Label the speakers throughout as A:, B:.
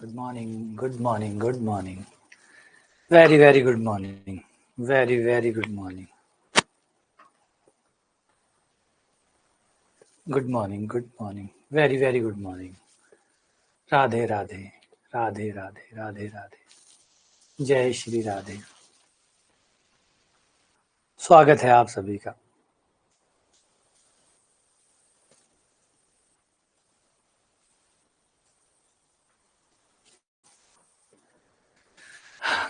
A: Good morning, good morning, good morning. Very, very good morning. Very, very good morning. Good morning, good morning. Very, very good morning. Radhe Radhe Radhe Radhe Radhe Radhe जय श्री राधे। स्वागत है आप सभी का।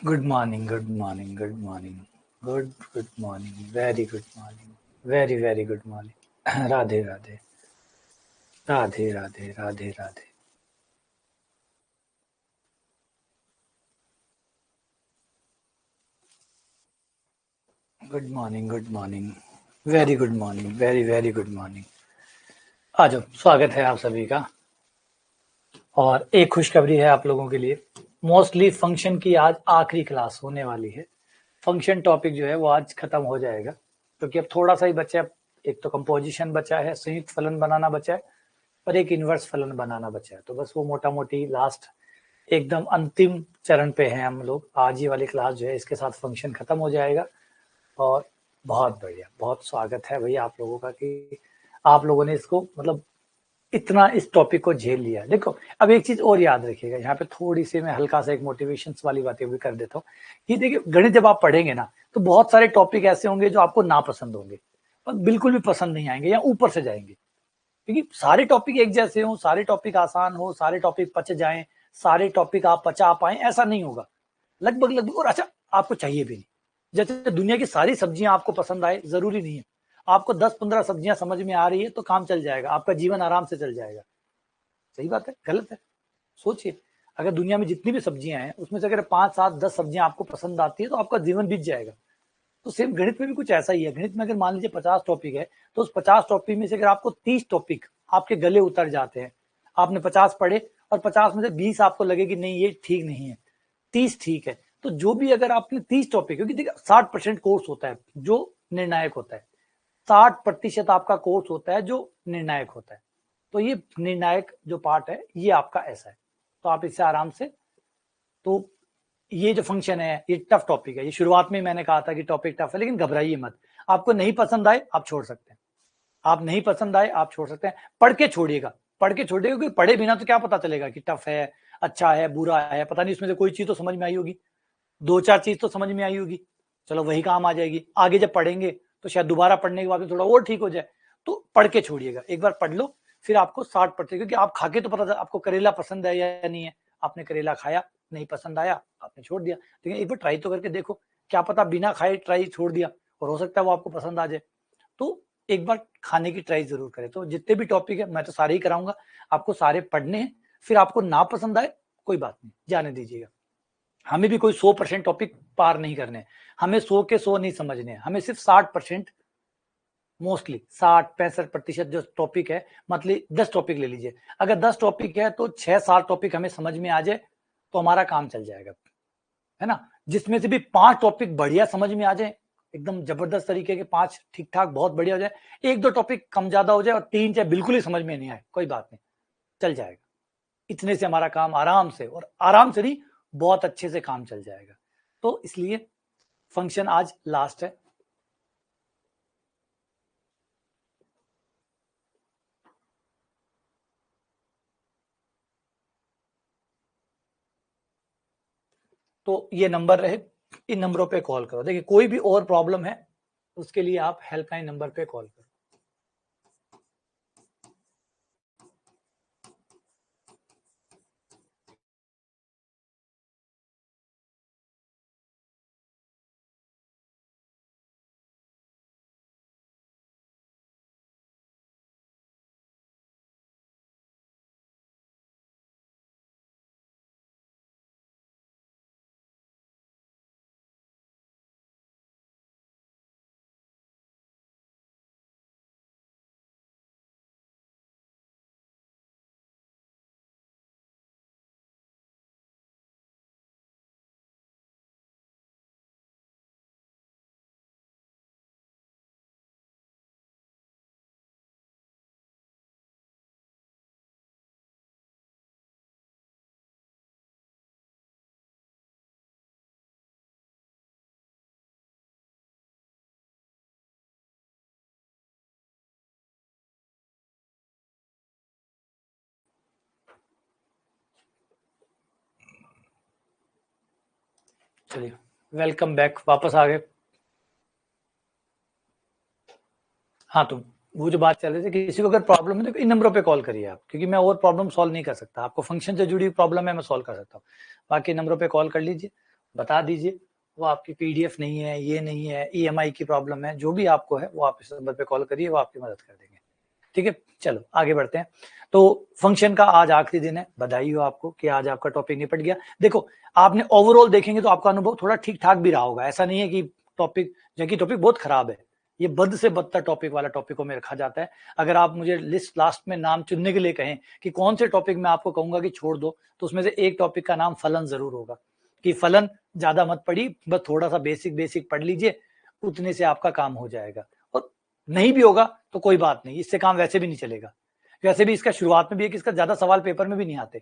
A: Good morning, good morning, good morning, good morning, very good morning, very very good morning. Radhe Radhe Radhe Radhe Radhe Radhe. Good morning, good morning, very good morning, very very good morning. आ जाओ, स्वागत है आप सभी का। और एक खुशखबरी है आप लोगों के लिए। मोस्टली फंक्शन की आज आखिरी क्लास होने वाली है। फंक्शन टॉपिक जो है वो आज खत्म हो जाएगा, क्योंकि अब थोड़ा सा ही बचा है। एक तो कंपोजिशन बचा है, संयुक्त फलन बनाना बचा है, और एक इनवर्स फलन बनाना बचा है। तो बस वो मोटा मोटी लास्ट एकदम अंतिम चरण पे हैं हम लोग। आज ये वाली क्लास जो है इसके साथ फंक्शन खत्म हो जाएगा। और बहुत बढ़िया, बहुत स्वागत है भैया आप लोगों का कि आप लोगों ने इसको मतलब इतना इस टॉपिक को झेल लिया। देखो, अब एक चीज और याद रखिएगा, यहाँ पे थोड़ी सी मैं हल्का सा एक मोटिवेशन वाली बातें भी कर देता हूँ कि देखिए, गणित जब आप पढ़ेंगे ना तो बहुत सारे टॉपिक ऐसे होंगे जो आपको नापसंद होंगे और बिल्कुल भी पसंद नहीं आएंगे या ऊपर से जाएंगे, क्योंकि सारे टॉपिक एक जैसे हो, सारे टॉपिक आसान हो, सारे टॉपिक पच जाएं, सारे टॉपिक आप पचा पाए, ऐसा नहीं होगा। लगभग लगभग, और अच्छा आपको चाहिए भी नहीं। जैसे दुनिया की सारी सब्जियां आपको पसंद आए जरूरी नहीं है। आपको 10-15 सब्जियां समझ में आ रही है तो काम चल जाएगा, आपका जीवन आराम से चल जाएगा। सही बात है, गलत है? सोचिए, अगर दुनिया में जितनी भी सब्जियां हैं उसमें से अगर 5-7-10 सब्जियां आपको पसंद आती है तो आपका जीवन बीत जाएगा। तो सेम गणित में भी कुछ ऐसा ही है। गणित में अगर मान लीजिए 50 टॉपिक है, तो उस 50 टॉपिक में से अगर आपको 30 टॉपिक आपके गले उतर जाते हैं, आपने 50 पढ़े और 50 में से 20 आपको लगे कि नहीं ये ठीक नहीं है, 30 ठीक है, तो जो भी अगर आपने 30 टॉपिक, क्योंकि देखिए 60% कोर्स होता है जो निर्णायक होता है, 60% आपका कोर्स होता है जो निर्णायक होता है। तो ये निर्णायक जो पार्ट है ये आपका ऐसा है। तो आप इससे आराम से, तो ये जो फंक्शन है ये टफ टॉपिक है। ये शुरुआत में मैंने कहा था कि टॉपिक टफ है, लेकिन घबराइए मत। आपको नहीं पसंद आए आप छोड़ सकते हैं, आप नहीं पसंद आए आप छोड़ सकते हैं। पढ़ के छोड़िएगा, पढ़ के छोड़िएगा, क्योंकि पढ़े बिना तो क्या पता चलेगा कि टफ है, अच्छा है, बुरा है, पता नहीं उसमें से कोई चीज तो समझ में आई होगी, 2-4 चीज तो समझ में आई होगी, चलो वही काम आ जाएगी। आगे जब पढ़ेंगे तो शायद दोबारा पढ़ने के बाद थोड़ा और ठीक हो जाए। तो पढ़ के छोड़िएगा, एक बार पढ़ लो, फिर आपको 60%, क्योंकि आप खा के तो पता आपको करेला पसंद है या नहीं है। आपने करेला खाया, नहीं पसंद आया, आपने छोड़ दिया, लेकिन एक बार ट्राई तो करके देखो। क्या पता बिना खाए ट्राई छोड़ दिया और हो सकता है वो आपको पसंद आ जाए। तो एक बार खाने की ट्राई जरूर करें। तो जितने भी टॉपिक है मैं तो सारे ही कराऊंगा, आपको सारे पढ़ने हैं। फिर आपको ना पसंद आए कोई बात नहीं, जाने दीजिएगा। हमें भी कोई 100% टॉपिक पार नहीं करने, हमें 100 के 100 नहीं समझने, हमें सिर्फ 60%, मोस्टली 60-65% जो टॉपिक है, मतलब 10 टॉपिक ले लीजिए। अगर 10 टॉपिक है तो 6-7 टॉपिक हमें समझ में आ जाए तो हमारा काम चल जाएगा, है ना। जिसमें से भी 5 टॉपिक बढ़िया समझ में आ जाए, एकदम जबरदस्त तरीके के 5 ठीक ठाक बहुत बढ़िया हो जाए, 1-2 टॉपिक कम ज्यादा हो जाए और 3 चाहे बिल्कुल ही समझ में नहीं आए, कोई बात नहीं, चल जाएगा। इतने से हमारा काम आराम से, और आराम से नहीं, बहुत अच्छे से काम चल जाएगा। तो इसलिए फंक्शन आज लास्ट है। तो ये नंबर रहे, इन नंबरों पे कॉल करो। देखिए, कोई भी और प्रॉब्लम है उसके लिए आप हेल्पलाइन नंबर पे कॉल करो। चलिए, वेलकम बैक, वापस आ गए। हाँ, तो वो जो बात चल रही थी, किसी को अगर प्रॉब्लम है तो इन नंबरों पे कॉल करिए आप, क्योंकि मैं और प्रॉब्लम सॉल्व नहीं कर सकता। आपको फंक्शन से जुड़ी प्रॉब्लम है, मैं सॉल्व कर सकता हूँ। बाकी नंबरों पे कॉल कर लीजिए, बता दीजिए वो आपकी पीडीएफ नहीं है, ये नहीं है, ईएमआई की प्रॉब्लम है, जो भी आपको है वो आप इस नंबर पे कॉल करिए, वो आपकी मदद कर देंगे। ठीक है, चलो आगे बढ़ते हैं। तो फंक्शन का आज आखिरी दिन है, बधाई हो आपको कि आज आपका टॉपिक निपट गया। देखो, आपने ओवरऑल देखेंगे तो आपका अनुभव थोड़ा ठीक ठाक भी रहा होगा। ऐसा नहीं है कि टॉपिक, जबकि टॉपिक बहुत खराब है, ये बद से बदतर टॉपिक वाला टॉपिकों में रखा जाता है। अगर आप मुझे लिस्ट लास्ट में नाम चुनने के लिए कहें कि कौन से टॉपिक में आपको कहूंगा कि छोड़ दो, तो उसमें से एक टॉपिक का नाम फलन जरूर होगा। कि फलन ज्यादा मत पढ़ी, बस थोड़ा सा बेसिक बेसिक पढ़ लीजिए, उतने से आपका काम हो जाएगा। और नहीं भी होगा तो कोई बात नहीं, इससे काम वैसे भी नहीं चलेगा। वैसे भी इसका शुरुआत में भी है कि इसका ज्यादा सवाल पेपर में भी नहीं आते,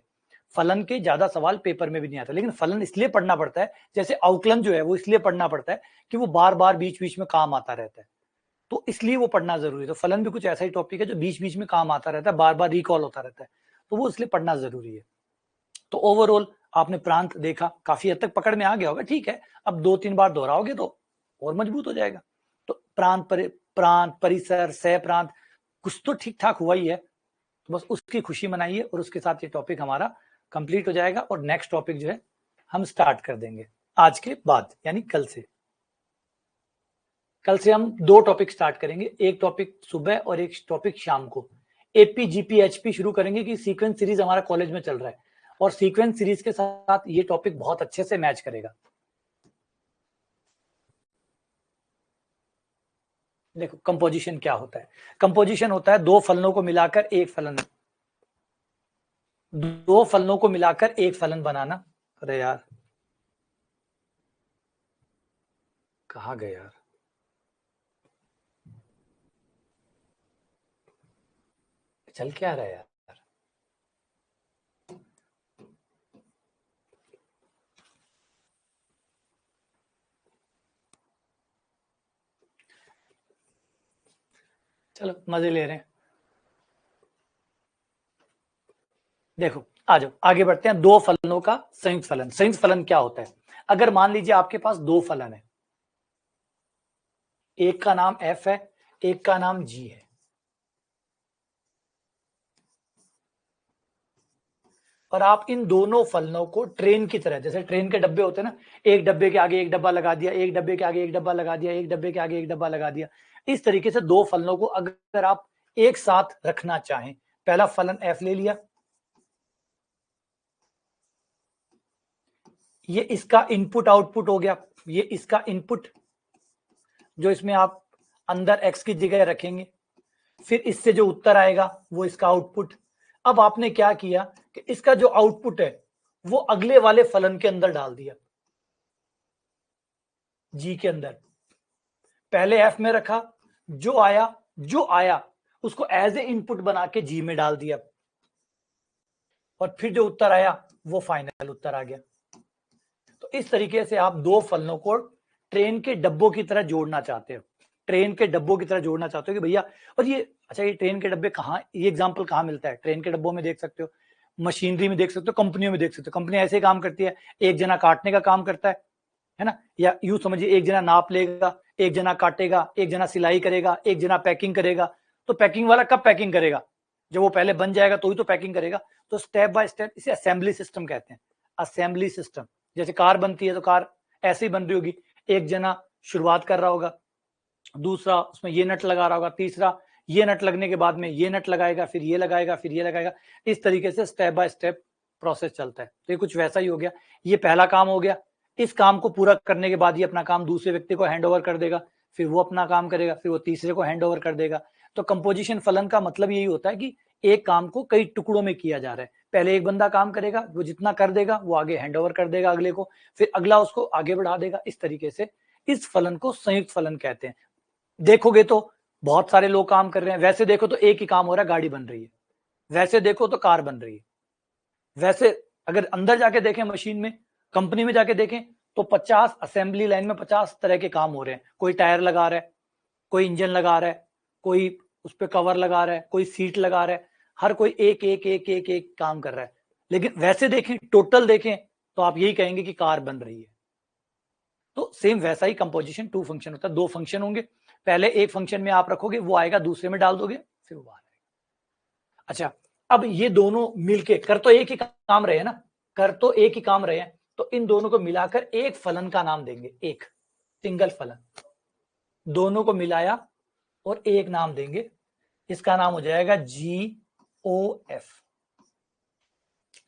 A: फलन के ज्यादा सवाल पेपर में भी नहीं आते। लेकिन फलन इसलिए पढ़ना पड़ता है, जैसे अवकलन जो है वो इसलिए पढ़ना पड़ता है कि वो बार बार बीच बीच में काम आता रहता है, तो इसलिए वो पढ़ना जरूरी है। तो फलन भी कुछ ऐसा ही टॉपिक है जो बीच बीच में काम आता रहता है, बार बार रिकॉल होता रहता है, तो वो इसलिए पढ़ना जरूरी है। तो ओवरऑल आपने प्रांत देखा, काफी हद तक पकड़ में आ गया होगा। ठीक है, अब 2-3 बार दोहराओगे तो और मजबूत हो जाएगा। तो प्रांत, परिसर, सह प्रांत, कुछ तो ठीक ठाक हुआ ही है, तो बस उसकी खुशी मनाइए और उसके साथ ये टॉपिक हमारा कंप्लीट हो जाएगा। और नेक्स्ट टॉपिक जो है हम स्टार्ट कर देंगे आज के बाद, यानी कल से। कल से हम 2 टॉपिक स्टार्ट करेंगे, एक टॉपिक सुबह और एक टॉपिक शाम को। एपी जीपी एचपी शुरू करेंगे कि सीक्वेंस सीरीज हमारा कॉलेज में चल रहा है, और सीक्वेंस सीरीज के साथ ये टॉपिक बहुत अच्छे से मैच करेगा। देखो, कंपोजिशन क्या होता है? कंपोजिशन होता है दो फलनों को मिलाकर एक फलन, दो फलनों को मिलाकर एक फलन बनाना। अरे यार, कहाँ गए यार? चल क्या रहा है यार? चलो मजे ले रहे हैं। देखो, आ जाओ आगे बढ़ते हैं। दो फलनों का संयुक्त फलन। संयुक्त फलन क्या होता है? अगर मान लीजिए आपके पास दो फलन है, एक का नाम f है, एक का नाम g है, और आप इन दोनों फलनों को ट्रेन की तरह, जैसे ट्रेन के डब्बे होते हैं ना, एक डब्बे के आगे एक डब्बा लगा दिया, एक डब्बे के आगे एक डब्बा लगा दिया, एक डब्बे के आगे एक डब्बा लगा दिया, इस तरीके से दो फलनों को अगर आप एक साथ रखना चाहें, पहला फलन f ले लिया, ये इसका इनपुट आउटपुट हो गया, ये इसका इनपुट जो इसमें आप अंदर x की जगह रखेंगे, फिर इससे जो उत्तर आएगा वो इसका आउटपुट। अब आपने क्या किया कि इसका जो आउटपुट है वो अगले वाले फलन के अंदर डाल दिया, जी के अंदर। पहले एफ में रखा, जो आया उसको एज ए इनपुट बना के जी में डाल दिया, और फिर जो उत्तर आया वो फाइनल उत्तर आ गया। तो इस तरीके से आप दो फलनों को ट्रेन के डब्बों की तरह जोड़ना चाहते हो, ट्रेन के डब्बों की तरह जोड़ना चाहते हो कि भैया। और ये अच्छा, ये ट्रेन के डब्बे कहाँ, ये एग्जांपल कहाँ मिलता है? ट्रेन के डब्बों में देख सकते हो, मशीनरी में देख सकते हो, कंपनियों में देख सकते हो। कंपनी ऐसे ही काम करती है, एक जना काटने का काम करता है ना, या यूं समझिए एक जना नाप लेगा, एक जना काटेगा, एक जना सिलाई करेगा, एक जना पैकिंग करेगा। तो पैकिंग वाला कब पैकिंग करेगा? जब वो पहले बन जाएगा तो ही तो पैकिंग करेगा। तो स्टेप बाय स्टेप इसे असेंबली सिस्टम कहते हैं, असेंबली सिस्टम। जैसे कार बनती है तो कार ऐसे ही बन रही होगी, एक जना शुरुआत कर रहा होगा, दूसरा उसमें ये नट लगा रहा होगा, तीसरा ये नट लगने के बाद में ये नट लगाएगा, फिर ये लगाएगा, फिर ये लगाएगा। इस तरीके से स्टेप बाय स्टेप प्रोसेस चलता है। तो ये कुछ वैसा ही हो गया, ये पहला काम हो गया। इस काम को पूरा करने के बाद ये अपना काम दूसरे व्यक्ति को हैंड ओवर कर देगा, फिर वो अपना काम करेगा, फिर वो तीसरे को हैंड ओवर कर देगा। तो कंपोजिशन फलन का मतलब यही होता है कि एक काम को कई टुकड़ों में किया जा रहा है। पहले एक बंदा काम करेगा, वो जितना कर देगा वो आगे हैंड ओवर कर देगा अगले को, फिर अगला उसको आगे बढ़ा देगा। इस तरीके से इस फलन को संयुक्त फलन कहते हैं। देखोगे तो बहुत सारे लोग काम कर रहे हैं, वैसे देखो तो एक ही काम हो रहा है, गाड़ी बन रही है, वैसे देखो तो कार बन रही है। वैसे अगर अंदर जाके देखें मशीन में, कंपनी में जाके देखें, तो 50 असेंबली लाइन में 50 तरह के काम हो रहे हैं। कोई टायर लगा रहा है, कोई इंजन लगा रहा है, कोई उस पर कवर लगा रहा है, कोई सीट लगा रहा है। हर कोई एक एक एक एक एक काम कर रहा है। लेकिन वैसे देखें, टोटल देखें, तो आप यही कहेंगे कि कार बन रही है। तो सेम वैसा ही कंपोजिशन टू फंक्शन होता है, दो फंक्शन होंगे, पहले एक फंक्शन में आप रखोगे, वो आएगा, दूसरे में डाल दोगे, फिर वो आएगा। अच्छा, अब ये दोनों मिलके कर तो एक ही काम रहे हैं ना, कर तो एक ही काम रहे हैं, तो इन दोनों को मिलाकर एक फलन का नाम देंगे, एक सिंगल फलन, दोनों को मिलाया और एक नाम देंगे, इसका नाम हो जाएगा GOF,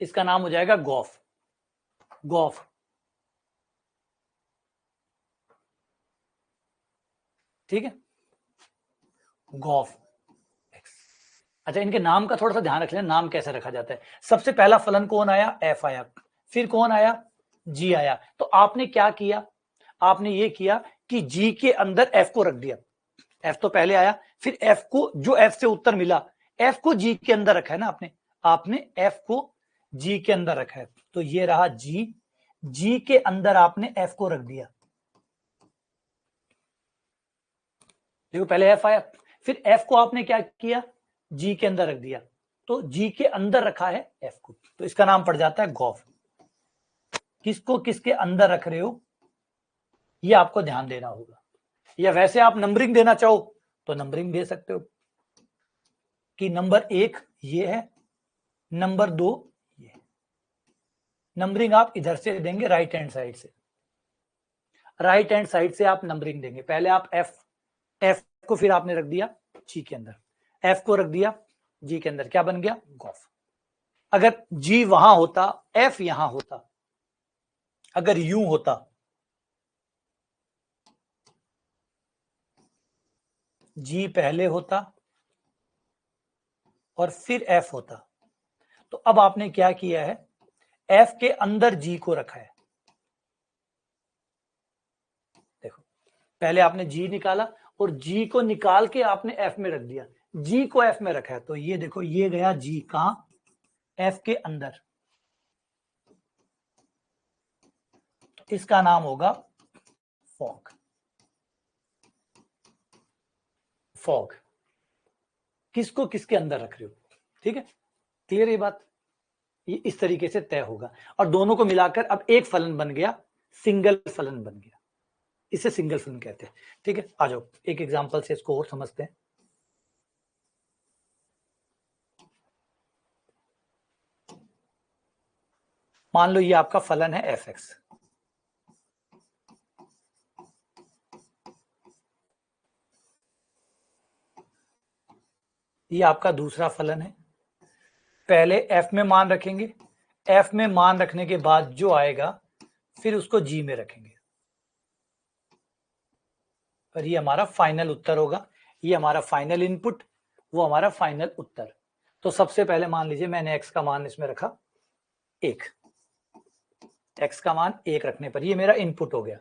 A: इसका नाम हो जाएगा गॉफ, गॉफ, ठीक है, गॉफ। अच्छा, इनके नाम का थोड़ा सा ध्यान रख लेना, नाम कैसे रखा जाता है। सबसे पहला फलन कौन आया, एफ आया, फिर कौन आया, जी आया। तो आपने क्या किया, आपने ये किया कि जी के अंदर एफ को रख दिया, एफ तो पहले आया, फिर एफ को, जो एफ से उत्तर मिला, एफ को जी के अंदर रखा है ना आपने एफ को जी के अंदर रखा है, तो ये रहा जी, जी के अंदर आपने एफ को रख दिया, देखो पहले एफ आया, फिर एफ को आपने क्या किया, जी के अंदर रख दिया, तो जी के अंदर रखा है एफ को, तो इसका नाम पड़ जाता है गॉफ। किसको किसके अंदर रख रहे हो, ये आपको ध्यान देना होगा, या वैसे आप नंबरिंग देना चाहो तो नंबरिंग दे सकते हो कि नंबर 1 ये है, नंबर 2 ये है, नंबरिंग आप इधर से देंगे, राइट हैंड साइड से, राइट हैंड साइड से आप नंबरिंग देंगे। पहले आप एफ को फिर आपने रख दिया जी के अंदर, एफ को रख दिया जी के अंदर, क्या बन गया, गॉफ। अगर जी वहां होता, एफ यहां होता, अगर यूं होता, जी पहले होता और फिर एफ होता, तो अब आपने क्या किया है, एफ के अंदर जी को रखा है, देखो पहले आपने जी निकाला और जी को निकाल के आपने एफ में रख दिया, जी को एफ में रखा है, तो ये देखो ये गया जी कहां, एफ के अंदर, तो इसका नाम होगा फॉग, फॉग। किसको किसके अंदर रख रहे हो, ठीक है, क्लियर ये बात, ये इस तरीके से तय होगा, और दोनों को मिलाकर अब एक फलन बन गया, सिंगल फलन बन गया, इसे सिंगल फलन कहते हैं, ठीक है। आ जाओ एक एग्जांपल से इसको और समझते हैं। मान लो ये आपका फलन है एफ एक्स, ये आपका दूसरा फलन है, पहले एफ में मान रखेंगे, एफ में मान रखने के बाद जो आएगा फिर उसको जी में रखेंगे, और ये हमारा फाइनल उत्तर होगा, ये हमारा फाइनल इनपुट, वो हमारा फाइनल उत्तर। तो सबसे पहले मान लीजिए मैंने एक्स का मान इसमें रखा 1, एक्स का मान 1 रखने पर ये मेरा इनपुट हो गया,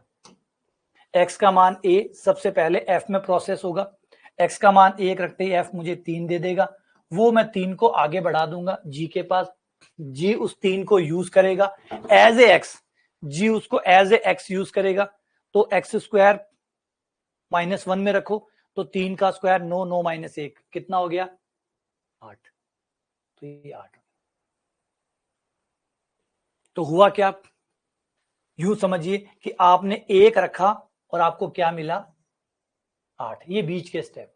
A: एक्स का मान ए सबसे पहले एफ में प्रोसेस होगा, एक्स का मान 1 रखते ही एफ मुझे 3 दे देगा, वो मैं 3 को आगे बढ़ा दूंगा जी के पास, जी उस 3 को यूज करेगा एज ए एक्स, जी उसको एज ए एक्स यूज करेगा, तो एक्स स्क्वायर -1 में रखो, तो 3 का स्क्वायर 9, 9 - 1 कितना हो गया, 8, तो ये 8, तो हुआ क्या, यूं समझिए कि आपने 1 रखा और आपको क्या मिला, 8, ये बीच के स्टेप,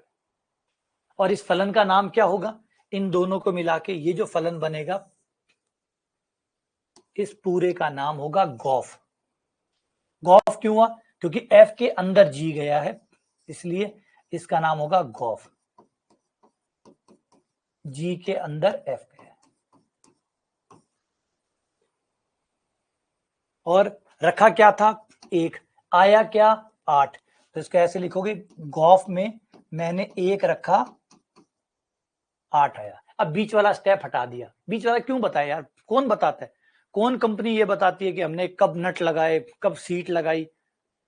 A: और इस फलन का नाम क्या होगा, इन दोनों को मिला के ये जो फलन बनेगा, इस पूरे का नाम होगा गॉफ। गॉफ क्यों हुआ, क्योंकि एफ के अंदर जी गया है, इसलिए इसका नाम होगा गॉफ, जी के अंदर एफ गया, और रखा क्या था 1, आया क्या 8, तो इसको ऐसे लिखोगे, गॉफ में मैंने 1 रखा 8 आया। अब बीच वाला स्टेप हटा दिया, बीच वाला क्यों बताया यार, कौन बताता है, कौन कंपनी ये बताती है कि हमने कब नट लगाए, कब सीट लगाई,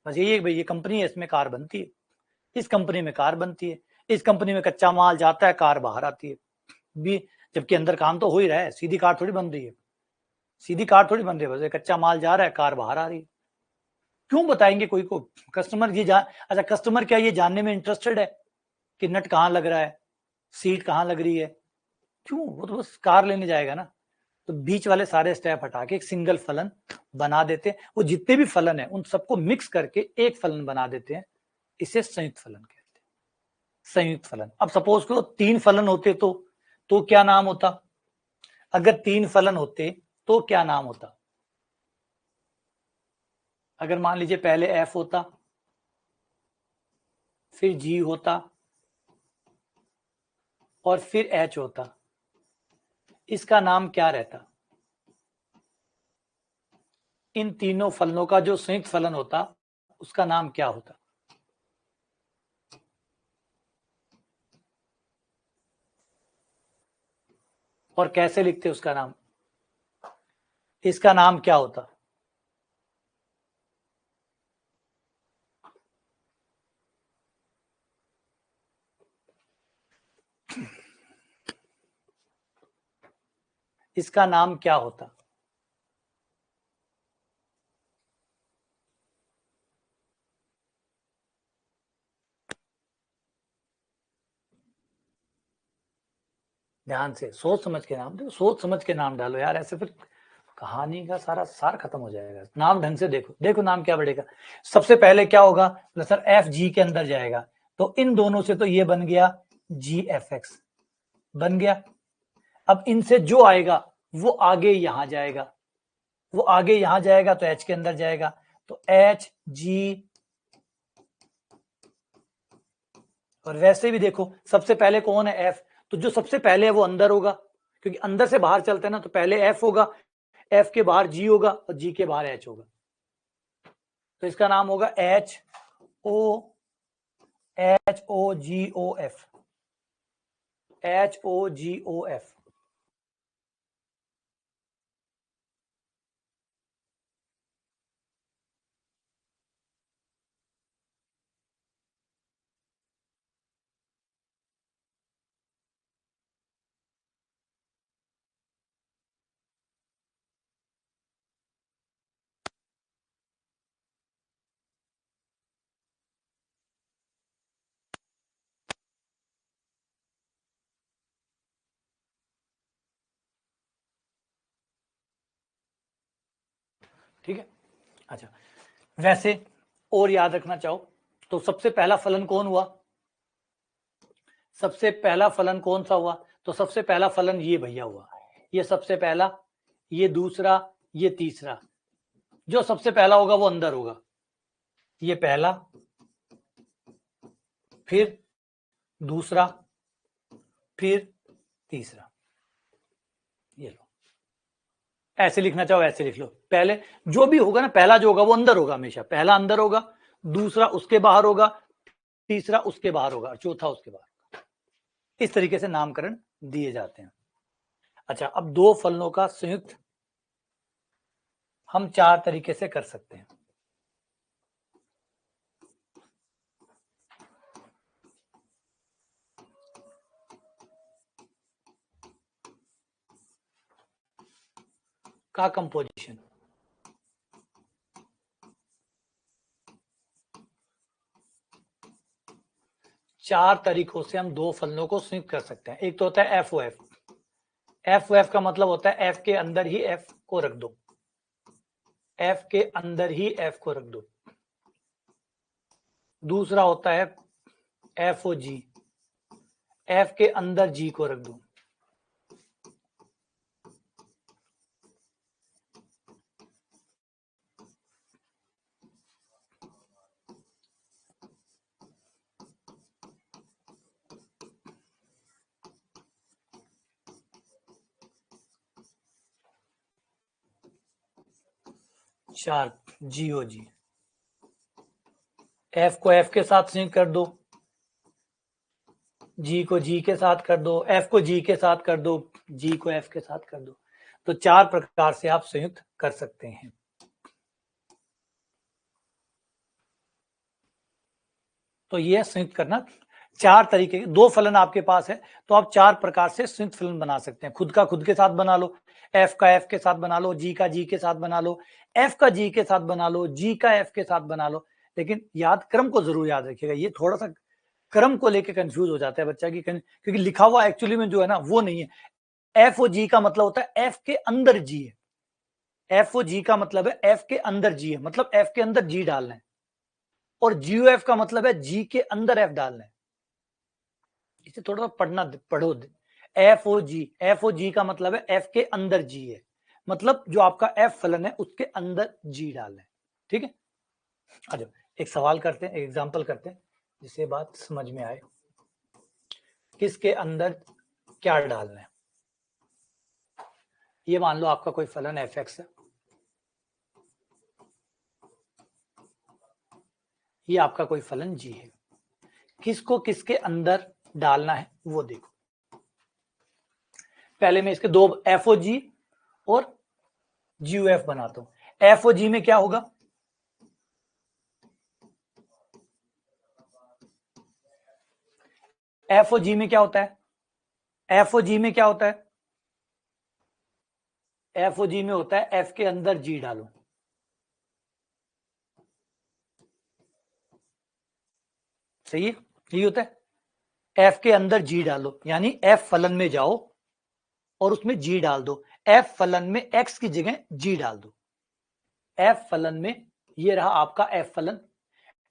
A: बस यही भाई ये कंपनी है, इसमें कार बनती है, इस कंपनी में कार बनती है, इस कंपनी में कच्चा माल जाता है, कार बाहर आती है, भी जबकि अंदर काम तो हो ही रहा है, सीधी कार थोड़ी बन रही है, सीधी कार थोड़ी बन रही है, बस कच्चा माल जा रहा है, कार बाहर आ रही है। क्यों बताएंगे कोई को, कस्टमर ये जान, अच्छा कस्टमर क्या ये जानने में इंटरेस्टेड है कि नट कहाँ लग रहा है, सीट कहाँ लग रही है, क्यों, वो तो बस कार लेने जाएगा ना। तो बीच वाले सारे स्टेप हटा के एक सिंगल फलन बना देते हैं, वो जितने भी फलन है उन सबको मिक्स करके एक फलन बना देते हैं, इसे संयुक्त फलन कहते हैं, संयुक्त फलन। अब सपोज करो 3 फलन होते तो क्या नाम होता? अगर 3 फलन होते तो क्या नाम होता? अगर मान लीजिए पहले f होता, फिर g होता और फिर h होता, इसका नाम क्या रहता? इन तीनों फलनों का जो संयुक्त फलन होता उसका नाम क्या होता? और कैसे लिखते उसका नाम? इसका नाम क्या होता? इसका नाम क्या होता? ध्यान से सोच समझ के नाम दो, सोच समझ के नाम डालो यार, ऐसे फिर कहानी का सारा सार खत्म हो जाएगा। नाम ढंग से देखो, देखो नाम क्या बढ़ेगा। सबसे पहले क्या होगा? सर एफ जी के अंदर जाएगा, तो इन दोनों से तो ये बन गया जी एफ एक्स बन गया। अब इनसे जो आएगा वो आगे यहां जाएगा, वो आगे यहां जाएगा तो एच के अंदर जाएगा, तो एच जी। और वैसे भी देखो सबसे पहले कौन है? एफ, तो जो सबसे पहले है वो अंदर होगा, क्योंकि अंदर से बाहर चलते हैं ना, तो पहले एफ होगा, एफ के बाहर जी होगा और जी के बाहर एच होगा, तो इसका नाम होगा एच ओ जी ओ एफ, एच ओ जी ओ एफ। ठीक है, अच्छा वैसे और याद रखना चाहो तो सबसे पहला फलन कौन हुआ? सबसे पहला फलन कौन सा हुआ? तो सबसे पहला फलन ये भैया हुआ, ये सबसे पहला, ये दूसरा, ये तीसरा। जो सबसे पहला होगा वो अंदर होगा, ये पहला, फिर दूसरा, फिर तीसरा। ये लो, ऐसे लिखना चाहो ऐसे लिख लो। पहले जो भी होगा ना, पहला जो होगा वो अंदर होगा, हमेशा पहला अंदर होगा, दूसरा उसके बाहर होगा, तीसरा उसके बाहर होगा, चौथा उसके बाहर होगा। इस तरीके से नामकरण दिए जाते हैं। अच्छा, अब दो फलनों का संयुक्त हम 4 तरीके से कर सकते हैं। का कंपोजिशन, चार तरीकों से हम दो फलनों को संयुक्त कर सकते हैं। एक तो होता है F O F, F O F का मतलब होता है एफ के अंदर ही एफ को रख दो, एफ के अंदर ही एफ को रख दो। दूसरा होता है एफ ओ जी, एफ के अंदर जी को रख दो। चार जी ओ जी, एफ को एफ के साथ संयुक्त कर दो, जी को जी के साथ कर दो, एफ को जी के साथ कर दो, जी को एफ के साथ कर दो। तो 4 प्रकार से आप संयुक्त कर सकते हैं। तो ये संयुक्त करना 4 तरीके, दो फलन आपके पास है तो आप 4 प्रकार से संयुक्त फलन बना सकते हैं। खुद का खुद के साथ बना लो, एफ का एफ के साथ बना लो, जी का जी के साथ बना लो, एफ का जी के साथ बना लो, जी का एफ के साथ बना लो। लेकिन याद, क्रम को जरूर याद रखिएगा, ये थोड़ा सा क्रम को लेकर कंफ्यूज हो जाता है बच्चा की, क्योंकि लिखा हुआ एक्चुअली में जो है ना वो नहीं है। एफ और जी का मतलब होता है एफ के अंदर जी है, एफ ओ जी का मतलब है एफ के अंदर जी है, मतलब एफ के अंदर जी डालना है, और जी एफ का मतलब है जी के अंदर एफ डालना है। इसे थोड़ा सा पढ़ो। एफ ओ जी का मतलब है एफ के अंदर जी है, मतलब जो आपका एफ फलन है उसके अंदर जी डालना है। ठीक है, आ जाओ एक सवाल करते हैं, एक एग्जांपल करते हैं जिससे बात समझ में आए। किसके अंदर क्या डालना है? ये मान लो आपका कोई फलन एफ एक्स है, ये आपका कोई फलन जी है, किसको किसके अंदर डालना है वो देखो। पहले मैं इसके दो एफ ओ जी और जी एफ बनाता हूं। एफ ओ जी में क्या होगा? एफ ओ जी में क्या होता है? एफ ओ जी में क्या होता है? एफ ओ जी में होता है एफ के अंदर जी डालो। सही है, यही होता है। एफ के अंदर जी डालो यानी एफ फलन में जाओ और उसमें जी डाल दो। एफ फलन में एक्स की जगह जी डाल दो। एफ फलन में ये रहा आपका एफ फलन,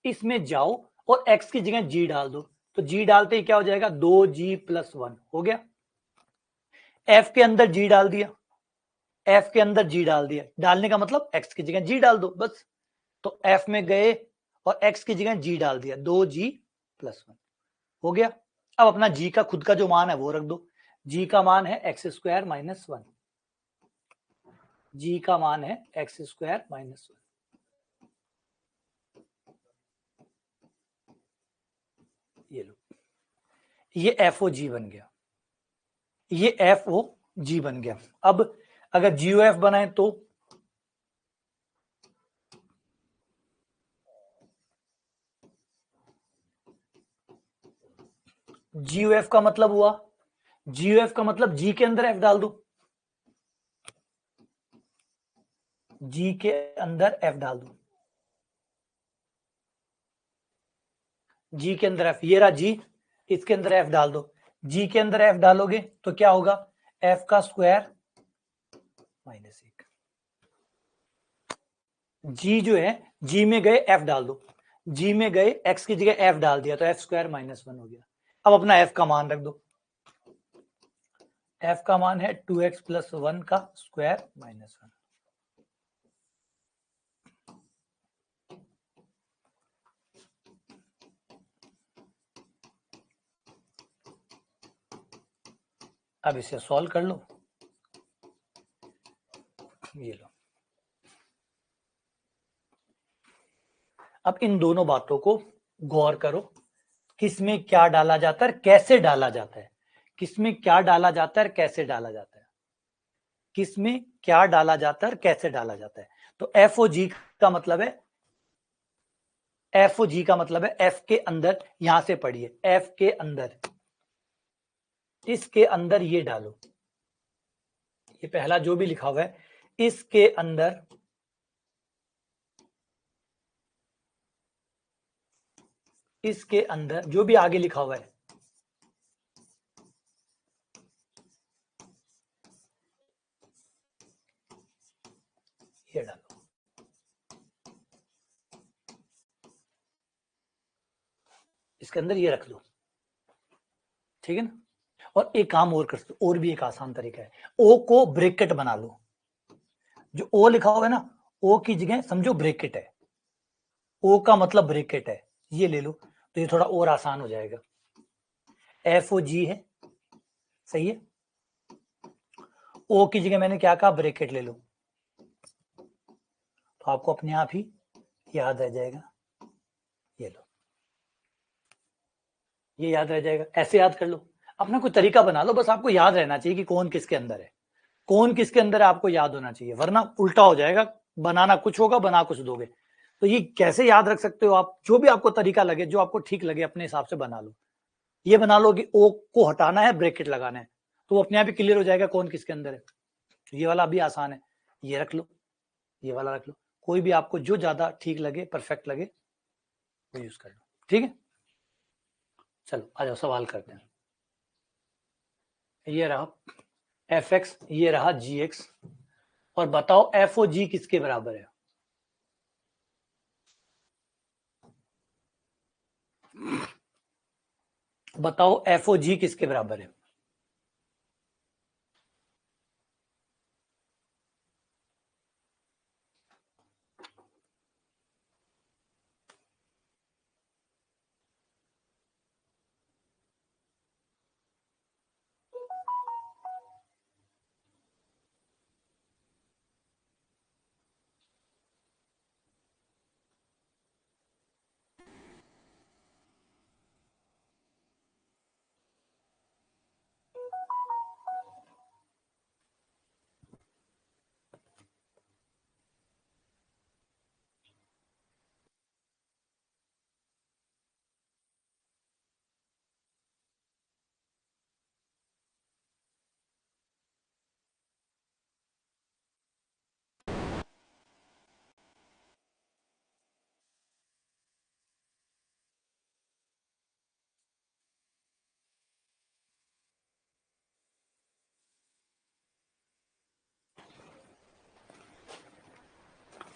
A: इसमें जाओ और एक्स की जगह जी डाल दो, तो जी डालते ही क्या हो जाएगा? 2g+1 हो गया। एफ के अंदर जी डाल दिया, एफ के अंदर जी डाल दिया, डालने का मतलब एक्स की जगह जी डाल दो बस। तो एफ में गए और एक्स की जगह जी डाल दिया, 2g+1 हो गया। अब अपना जी का खुद का जो मान है वो रख दो। जी का मान है x² - 1, जी का मान है x² - 1। ये लो, ये एफ ओ जी बन गया, ये एफ ओ जी बन गया। अब अगर जी ओ एफ बनाए तो जी ओ एफ का मतलब हुआ, जी ओ एफ का मतलब जी के अंदर एफ डाल दो, जी के अंदर एफ डाल दो, जी के अंदर एफ, ये रहा जी, इसके अंदर एफ डाल दो। जी के अंदर एफ डालोगे तो क्या होगा? एफ का स्क्वायर -1। जी जो है, जी में गए एफ डाल दो, जी में गए एक्स की जगह एफ डाल दिया तो f² - 1 हो गया। अब अपना एफ का मान रख दो, एफ का मान है 2x+1 का स्क्वायर -1। अब इसे सॉल्व कर लो, ये लो। अब इन दोनों बातों को गौर करो, किसमें क्या डाला जाता है, कैसे डाला जाता है, किसमें क्या डाला जाता है, कैसे डाला जाता है, किसमें क्या डाला जाता है, कैसे डाला जाता है। तो एफ ओ जी का मतलब है, एफ ओ जी का मतलब है एफ के अंदर, यहां से पढ़िए, एफ के अंदर, इसके अंदर ये डालो, ये पहला जो भी लिखा हुआ है इसके अंदर, इसके अंदर जो भी आगे लिखा हुआ है ये डालो, इसके अंदर ये रख दो। ठीक है ना? और एक काम और कर सकते, और भी एक आसान तरीका है, ओ को ब्रैकेट बना लो। जो ओ लिखा हुआ है ना, ओ की जगह समझो ब्रैकेट है, ओ का मतलब ब्रैकेट है, ये ले लो तो ये थोड़ा और आसान हो जाएगा। एफ ओ जी है, सही है, ओ की जगह मैंने क्या कहा? ब्रैकेट ले लो, तो आपको अपने आप ही याद रह जाएगा। ये लो, ये याद रह जाएगा, ऐसे याद कर लो, अपना कोई तरीका बना लो, बस आपको याद रहना चाहिए कि कौन किसके अंदर है, कौन किसके अंदर है आपको याद होना चाहिए, वरना उल्टा हो जाएगा, बनाना कुछ होगा, बना कुछ दोगे। तो ये कैसे याद रख सकते हो आप? जो भी आपको तरीका लगे, जो आपको ठीक लगे, अपने हिसाब से बना लो। ये बना लो कि ओ को हटाना है, ब्रैकेट लगाना है, तो वो अपने आप ही क्लियर हो जाएगा कौन किसके अंदर है। तो ये वाला भी आसान है, ये रख लो, ये वाला रख लो, कोई भी आपको जो ज्यादा ठीक लगे, परफेक्ट लगे, वो यूज कर लो। ठीक है, चलो आ जाओ सवाल करते हैं। ये रहा एफ एक्स, ये रहा जी एक्स, और बताओ एफ ओ जी किसके बराबर है? बताओ एफ ओ जी किसके बराबर है?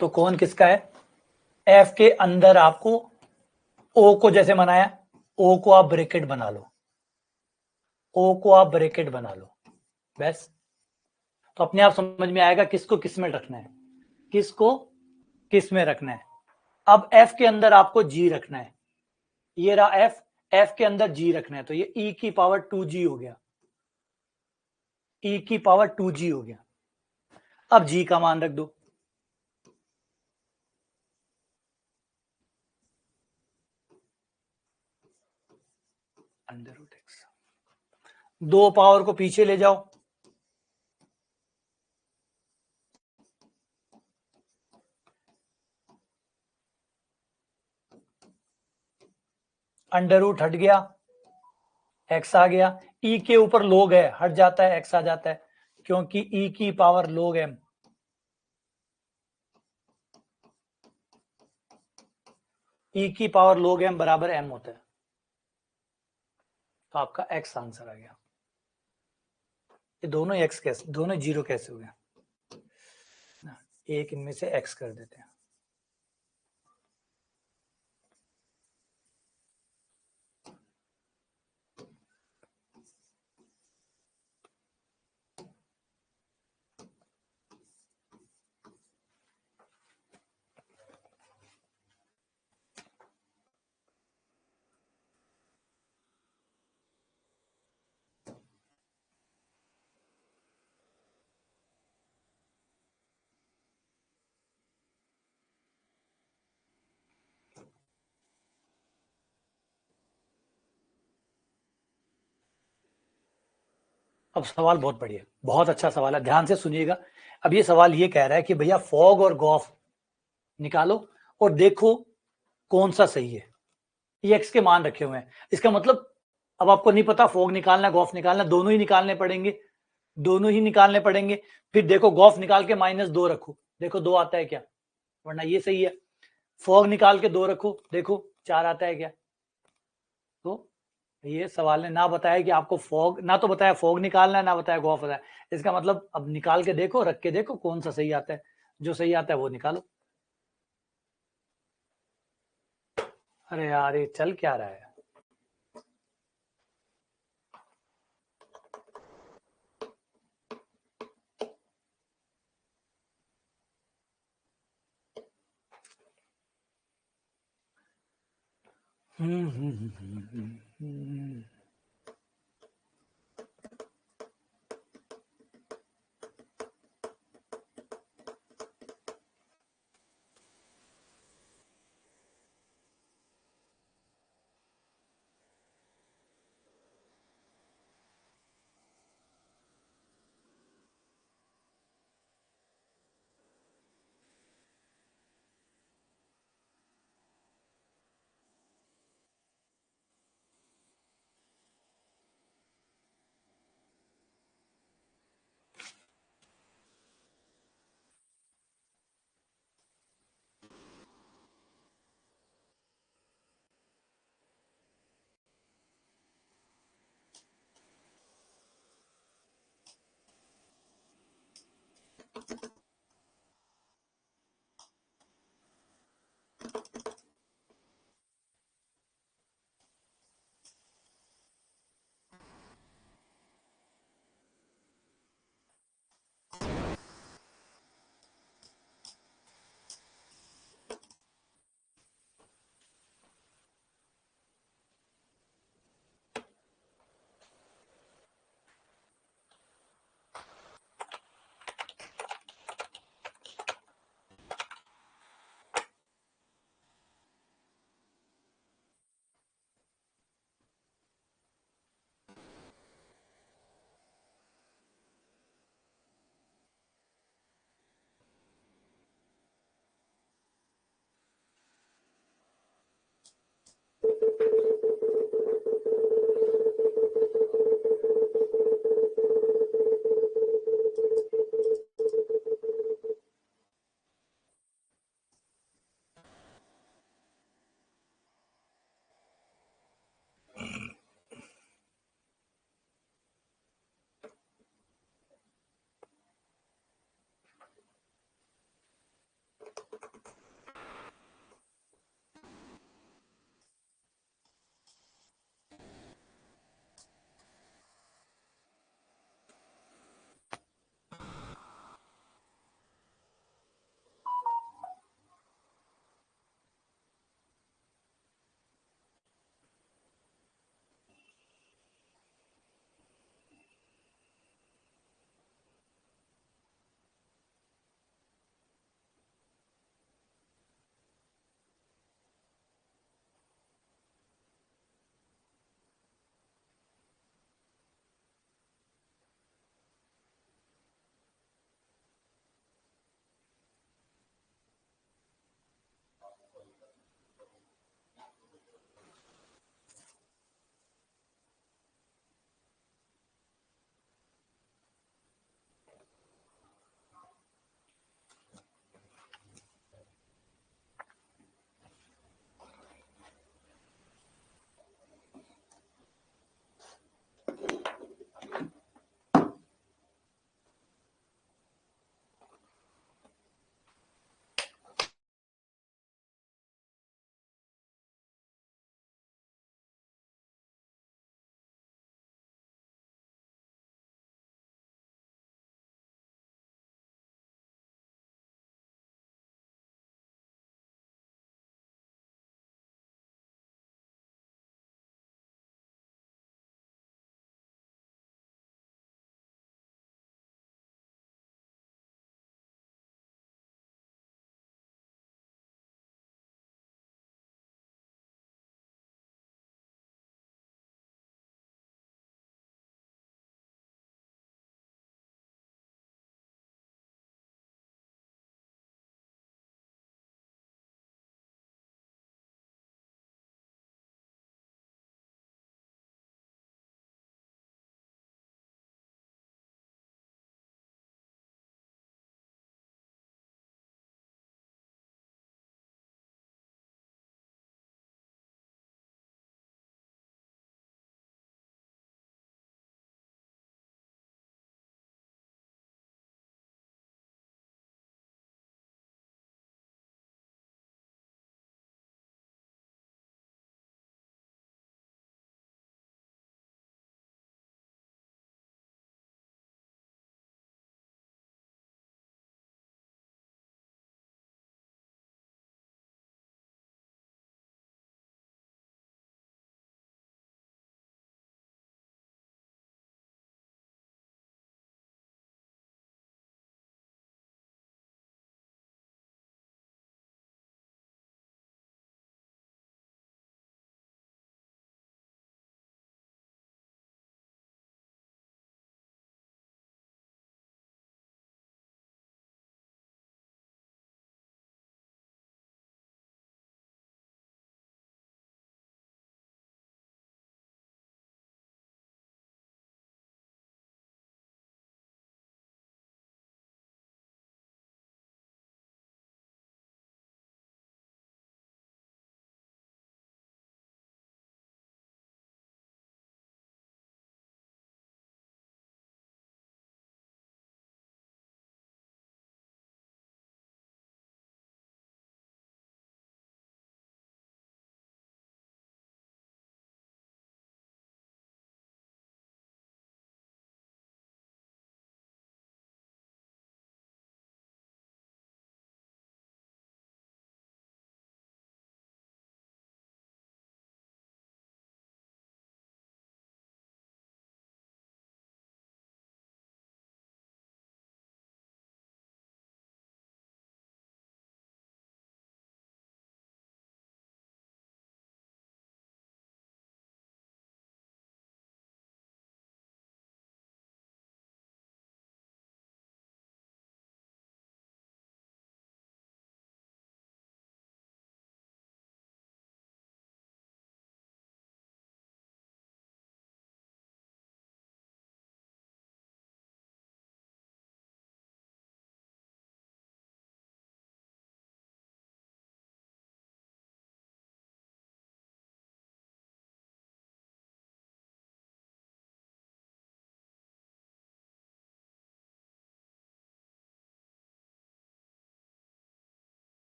A: तो कौन किसका है? एफ के अंदर आपको ओ को जैसे बनाया, ओ को आप ब्रैकेट बना लो, ओ को आप ब्रैकेट बना लो, बस। तो अपने आप समझ में आएगा किसको किस में रखना है, किसको किस में रखना है। अब एफ के अंदर आपको जी रखना है, ये रहा एफ, एफ के अंदर जी रखना है, तो ये ई की पावर 2g हो गया, ई की पावर 2g हो गया। अब जी का मान रख दो, अंडर रूट एक्स, दो पावर को पीछे ले जाओ, अंडर रूट हट गया, एक्स आ गया, ई के ऊपर लोग है, हट जाता है, एक्स आ जाता है, क्योंकि ई की पावर लोग एम, ई की पावर लोग एम बराबर एम होता है। तो आपका एक्स आंसर आ गया। ये दोनों एक्स कैसे, दोनों जीरो कैसे हो गया? एक इनमें से एक्स कर देते हैं। अब सवाल बहुत बढ़िया, बहुत अच्छा सवाल है, ध्यान से सुनिएगा। अब ये सवाल ये कह रहा है कि भैया फॉग और गॉफ निकालो और देखो कौन सा सही है। ये एक्स के मान रखे हुए हैं, इसका मतलब अब आपको नहीं पता फॉग निकालना गॉफ निकालना, दोनों ही निकालने पड़ेंगे, दोनों ही निकालने पड़ेंगे। फिर देखो गॉफ निकाल के -2 रखो, देखो 2 आता है क्या, वरना ये सही है। फॉग निकाल के 2 रखो, देखो 4 आता है क्या। तो ये सवाल ने ना बताया कि आपको फॉग, ना तो बताया फॉग निकालना है, ना बताया गॉफ बताया। इसका मतलब अब निकाल के देखो, रख के देखो कौन सा सही आता है, जो सही आता है वो निकालो। अरे यार ये चल क्या रहा है?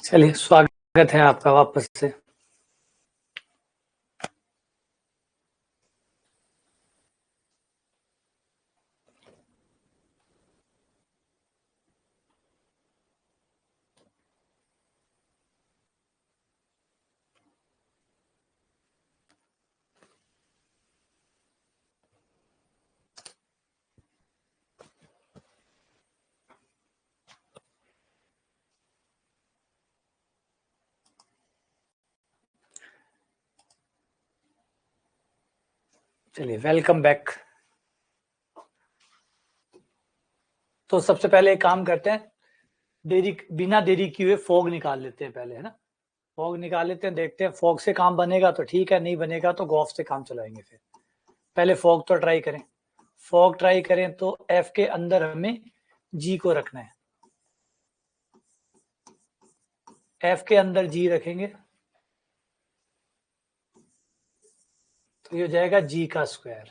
A: चलिए, स्वागत है आपका वापस से। चलिए, वेलकम बैक। तो सबसे पहले एक काम करते हैं, बिना देरी किए फॉग निकाल लेते हैं पहले, है ना। फॉग निकाल लेते हैं, देखते हैं फॉग से काम बनेगा तो ठीक है, नहीं बनेगा तो गॉफ से काम चलाएंगे। फिर पहले फॉग तो ट्राई करें। फॉग ट्राई करें तो एफ के अंदर हमें जी को रखना है। एफ के अंदर जी रखेंगे तो ये हो जाएगा जी का स्क्वायर,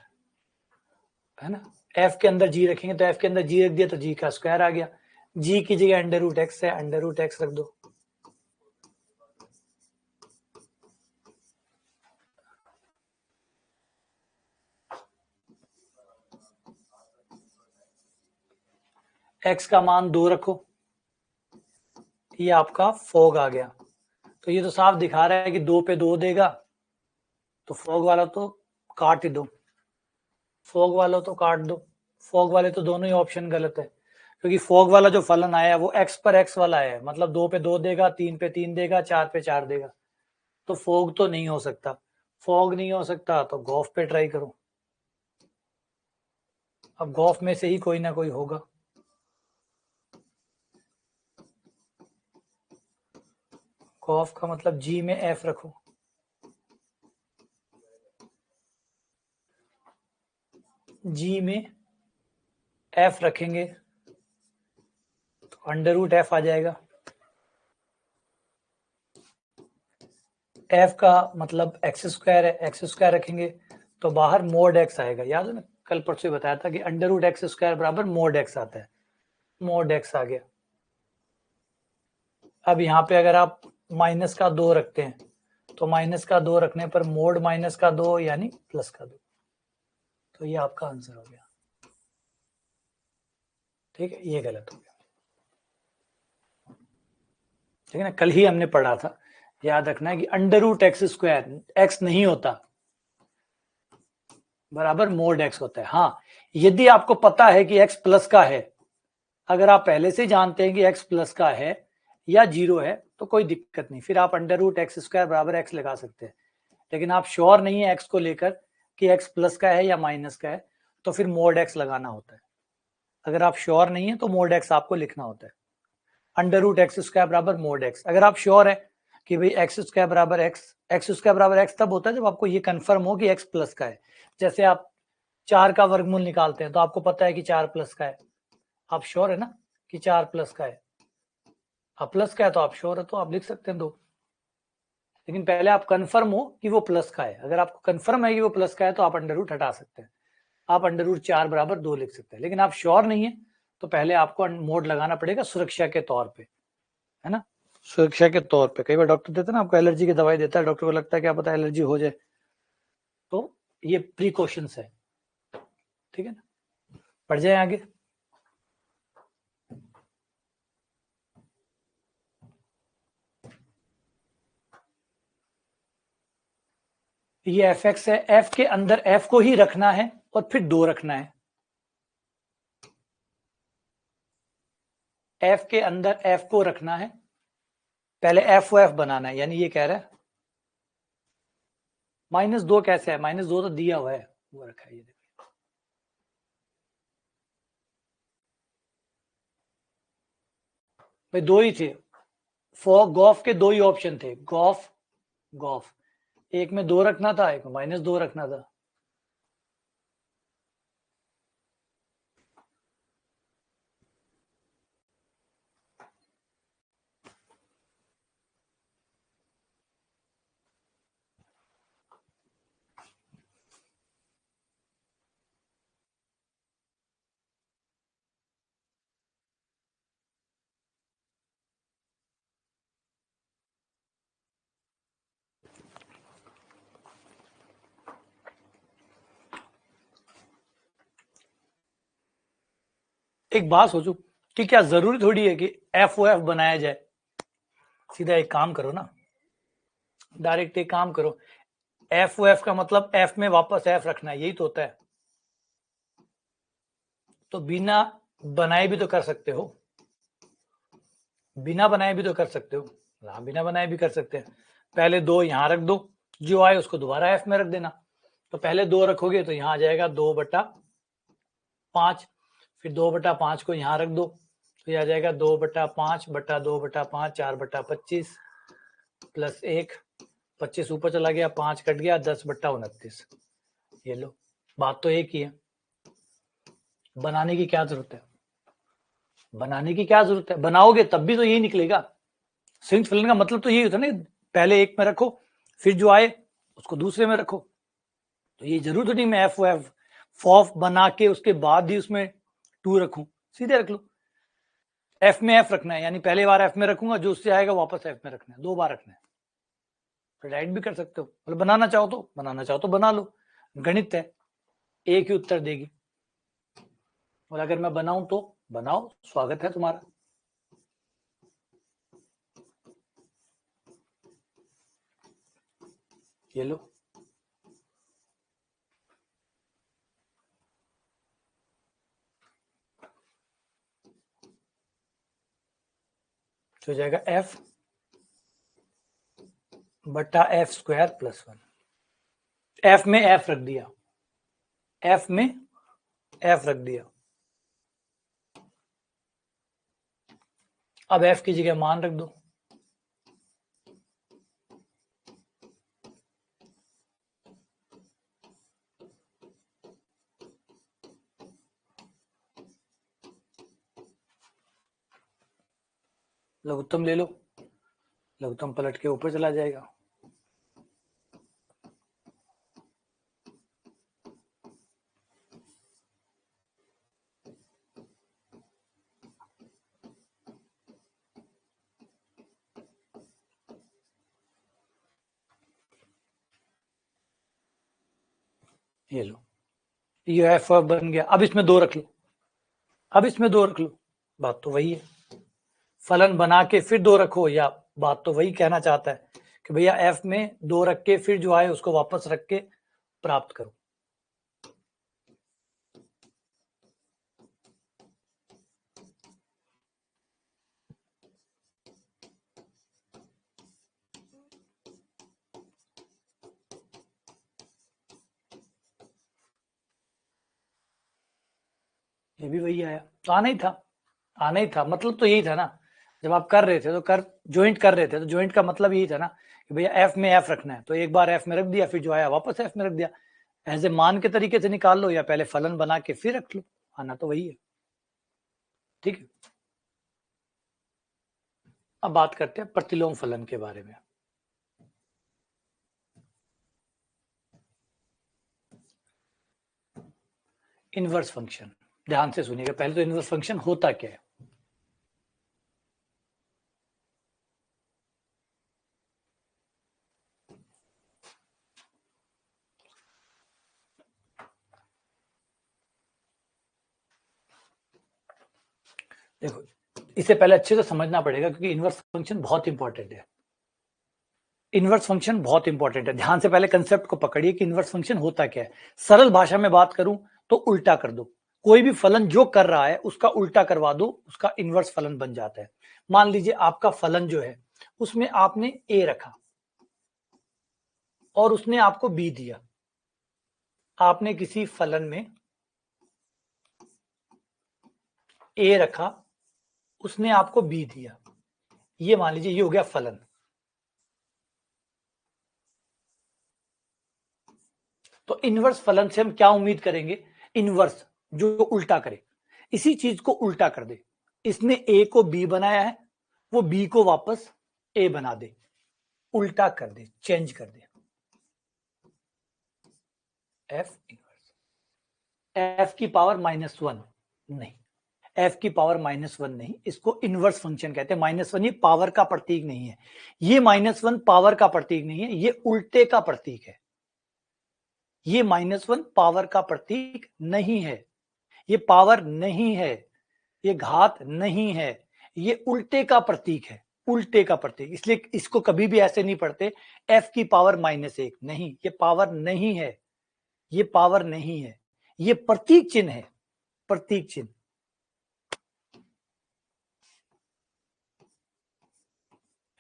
A: है ना। एफ के अंदर जी रखेंगे तो एफ के अंदर जी रख दिया तो जी का स्क्वायर आ गया। जी की जगह अंडर रूट एक्स है, अंडर रूट एक्स रख दो। एक्स का मान 2 रखो, ये आपका फॉग आ गया। तो ये तो साफ दिखा रहा है कि 2 पे 2 देगा, तो फॉग वाला तो काट ही दो। फॉग वाला तो काट दो। फॉग वाले तो दोनों ही ऑप्शन गलत है, क्योंकि फॉग वाला जो फलन आया वो एक्स पर एक्स वाला है, मतलब 2 पे 2 देगा, 3 पे 3 देगा, 4 पे 4 देगा। तो फॉग तो नहीं हो सकता। फॉग नहीं हो सकता तो गॉफ पे ट्राई करो। अब गॉफ में से ही कोई ना कोई होगा। गॉफ का मतलब जी में एफ रखो। जी में एफ रखेंगे तो अंडर रूट एफ आ जाएगा। एफ का मतलब एक्स स्क्वायर है, एक्स स्क्वायर रखेंगे तो बाहर मोड एक्स आएगा। याद है ना, कल परसों बताया था कि अंडर रूट एक्स स्क्वायर बराबर मोड एक्स आता है। मोड एक्स आ गया। अब यहाँ पे अगर आप माइनस का 2 रखते हैं तो माइनस का 2 रखने पर मोड माइनस का 2 यानी प्लस का 2। तो ये आपका आंसर हो गया। ठीक है, ये गलत हो गया। ठीक है ना, कल ही हमने पढ़ा था, याद रखना है कि under root X square X नहीं होता, बराबर मोड एक्स होता है। हाँ, यदि आपको पता है कि एक्स प्लस का है, अगर आप पहले से जानते हैं कि एक्स प्लस का है या जीरो है तो कोई दिक्कत नहीं, फिर आप अंडर रूट एक्स स्क्वायर बराबर एक्स लगा सकते हैं। लेकिन आप श्योर नहीं है एक्स को लेकर कि एक्स प्लस का है या माइनस का है, तो फिर मोड एक्स लगाना होता है। अगर आप श्योर नहीं है तो मोड एक्स आपको लिखना होता है। अंडर रूट एक्स स्क्वायर बराबर मोड एक्स। अगर आप श्योर है कि भाई एक्स स्क्वायर बराबर एक्स, एक्स स्क्वायर बराबर एक्स तब होता है जब आपको ये कंफर्म हो कि एक्स प्लस का है। जैसे आप 4 का वर्गमूल निकालते हैं तो आपको पता है कि 4 प्लस का है, आप श्योर है ना कि 4 प्लस का है। अब प्लस का है तो आप श्योर है तो आप लिख सकते हैं 2। लेकिन पहले आप कंफर्म हो कि वो प्लस का है। अगर आपको कंफर्म है कि वो प्लस का है तो आप अंडर रूट हटा सकते हैं, आप अंडर रूट 4 बराबर 2 लिख सकते हैं। लेकिन आप श्योर नहीं है तो पहले आपको मोड लगाना पड़ेगा सुरक्षा के तौर पे, है ना। सुरक्षा के तौर पे कई बार डॉक्टर देते हैं ना, आपको एलर्जी की दवाई देता है, डॉक्टर को लगता है क्या पता एलर्जी हो जाए, तो ये प्रिकॉशंस है। ठीक है ना, पढ़ जाए आगे। ये एफ एक्स है, एफ के अंदर एफ को ही रखना है और फिर 2 रखना है। एफ के अंदर एफ को रखना है, पहले एफ ओ एफ बनाना है, यानी ये कह रहा है -2 कैसे है, -2 तो दिया हुआ है, वो रखा है ये। भाई 2 ही थे, गॉफ के 2 ही ऑप्शन थे, गॉफ गॉफ। एक में 2 रखना था, एक में -2 रखना था। एक बात सोचो कि क्या जरूरी थोड़ी है कि एफ ओ एफ बनाया जाए। सीधा एक काम करो ना, डायरेक्ट एक काम करो, एफ ओ एफ का मतलब एफ में वापस एफ रखना है, यही तो होता है। तो बिना बनाए भी तो कर सकते हो, बिना बनाए भी तो कर सकते हो। हाँ, बिना बनाए भी कर सकते हैं। पहले 2 यहां रख दो, जो आए उसको दोबारा एफ में रख देना। तो पहले 2 रखोगे तो यहां आ जाएगा 2/5, फिर 2/5 को यहां रख दो तो यह आ जाएगा 2/5/2/5 4/25 प्लस 1, 25 ऊपर चला गया, 5 कट गया, 10/29। ये लो, बात तो एक ही है। बनाने की क्या जरूरत है, बनाने की क्या जरूरत है, बनाओगे तब भी तो यही निकलेगा। संयुक्त फलन का मतलब तो यही होता है ना, पहले एक में रखो फिर जो आए उसको दूसरे में रखो। तो ये जरूरत नहीं मैं एफ ओ एफ फॉफ बना के उसके बाद ही उसमें 2 रखूं, सीधे रख लो। एफ में एफ रखना है, यानी पहले बार एफ में रखूंगा, जो उससे आएगा वापस एफ में रखना है, 2 बार रखना है। तो राइट भी कर सकते हो, मतलब बनाना चाहो तो बना लो, गणित है, एक ही उत्तर देगी। और अगर मैं बनाऊं तो बनाओ, स्वागत है तुम्हारा। ये लो, तो हो जाएगा एफ बटा एफ स्क्वायर प्लस 1। एफ में एफ रख दिया, एफ में एफ रख दिया। अब एफ की जगह मान रख दो, लघुत्तम ले लो, लघुत्तम पलट के ऊपर चला जाएगा। ये लो, ये एफ बन गया। अब इसमें 2 रख लो, अब इसमें 2 रख लो, बात तो वही है। फलन बना के फिर 2 रखो, या बात तो वही कहना चाहता है कि भैया एफ में 2 रख के फिर जो आए उसको वापस रख के प्राप्त करो। ये भी वही आया, तो आना ही था, आना ही था, मतलब तो यही था ना। जब आप कर रहे थे तो कर ज्वाइंट कर रहे थे, तो ज्वाइंट का मतलब यही था ना कि भैया एफ में एफ रखना है, तो एक बार एफ में रख दिया, फिर जो आया वापस एफ में रख दिया। ऐसे मान के तरीके से निकाल लो, या पहले फलन बना के फिर रख लो, आना तो वही है। ठीक है, अब बात करते हैं प्रतिलोम फलन के बारे में। इनवर्स फंक्शन, ध्यान से सुनिएगा, पहले तो इनवर्स फंक्शन होता क्या है। देखो, इसे पहले अच्छे से समझना पड़ेगा, क्योंकि इनवर्स फंक्शन बहुत इंपॉर्टेंट है। इनवर्स फंक्शन बहुत इंपॉर्टेंट है, ध्यान से पहले कंसेप्ट को पकड़िए कि इनवर्स फंक्शन होता क्या है। सरल भाषा में बात करूं तो उल्टा कर दो, कोई भी फलन जो कर रहा है उसका उल्टा करवा दो, उसका इनवर्स फलन बन जाता है। मान लीजिए आपका फलन जो है उसमें आपने ए रखा और उसने आपको बी दिया। आपने किसी फलन में ए रखा, उसने आपको बी दिया, ये मान लीजिए ये हो गया फलन। तो इनवर्स फलन से हम क्या उम्मीद करेंगे, इनवर्स जो उल्टा करे, इसी चीज को उल्टा कर दे। इसने ए को बी बनाया है, वो बी को वापस ए बना दे, उल्टा कर दे, चेंज कर दे। एफ इनवर्स, एफ की पावर -1 नहीं, एफ की पावर -1 नहीं, इसको इनवर्स फंक्शन कहते हैं। -1 ये पावर का प्रतीक नहीं है, ये -1 पावर का प्रतीक नहीं है, ये उल्टे का प्रतीक है। ये -1 पावर का प्रतीक नहीं है, ये पावर नहीं है, ये घात नहीं है, ये उल्टे का प्रतीक है, उल्टे का प्रतीक। इसलिए इसको कभी भी ऐसे नहीं पढ़ते f की पावर -1, नहीं, ये पावर नहीं है, ये पावर नहीं है, ये प्रतीक चिन्ह है, प्रतीक चिन्ह।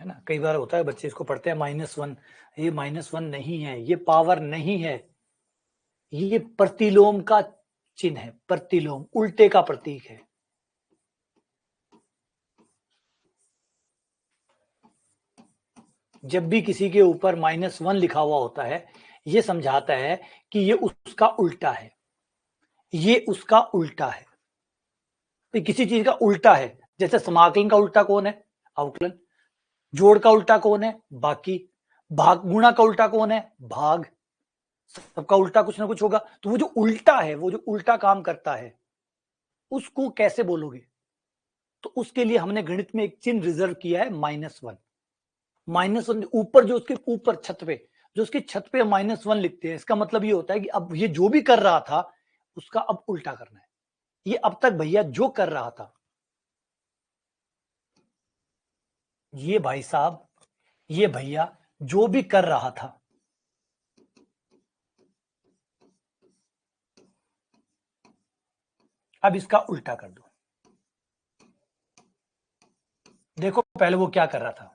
A: है ना, कई बार होता है बच्चे इसको पढ़ते हैं -1, ये -1 नहीं है, ये पावर नहीं है, ये प्रतिलोम का चिन्ह है, प्रतिलोम, उल्टे का प्रतीक है। जब भी किसी के ऊपर -1 लिखा हुआ होता है, ये समझाता है कि ये उसका उल्टा है, ये उसका उल्टा है। तो किसी चीज का उल्टा है, जैसे समाकलन का उल्टा कौन है? अवकलन। जोड़ का उल्टा कौन है? बाकी। भाग गुणा का उल्टा कौन है? भाग। सबका उल्टा कुछ ना कुछ होगा। तो वो जो उल्टा है, वो जो उल्टा काम करता है, उसको कैसे बोलोगे? तो उसके लिए हमने गणित में एक चिन्ह रिजर्व किया है, -1। -1 ऊपर, जो उसके ऊपर छत पे, जो उसकी छत पे -1 लिखते हैं, इसका मतलब ये होता है कि अब ये जो भी कर रहा था उसका अब उल्टा करना है। ये अब तक भैया जो कर रहा था, ये भाई साहब, ये भैया जो भी कर रहा था, अब इसका उल्टा कर दो। देखो पहले वो क्या कर रहा था,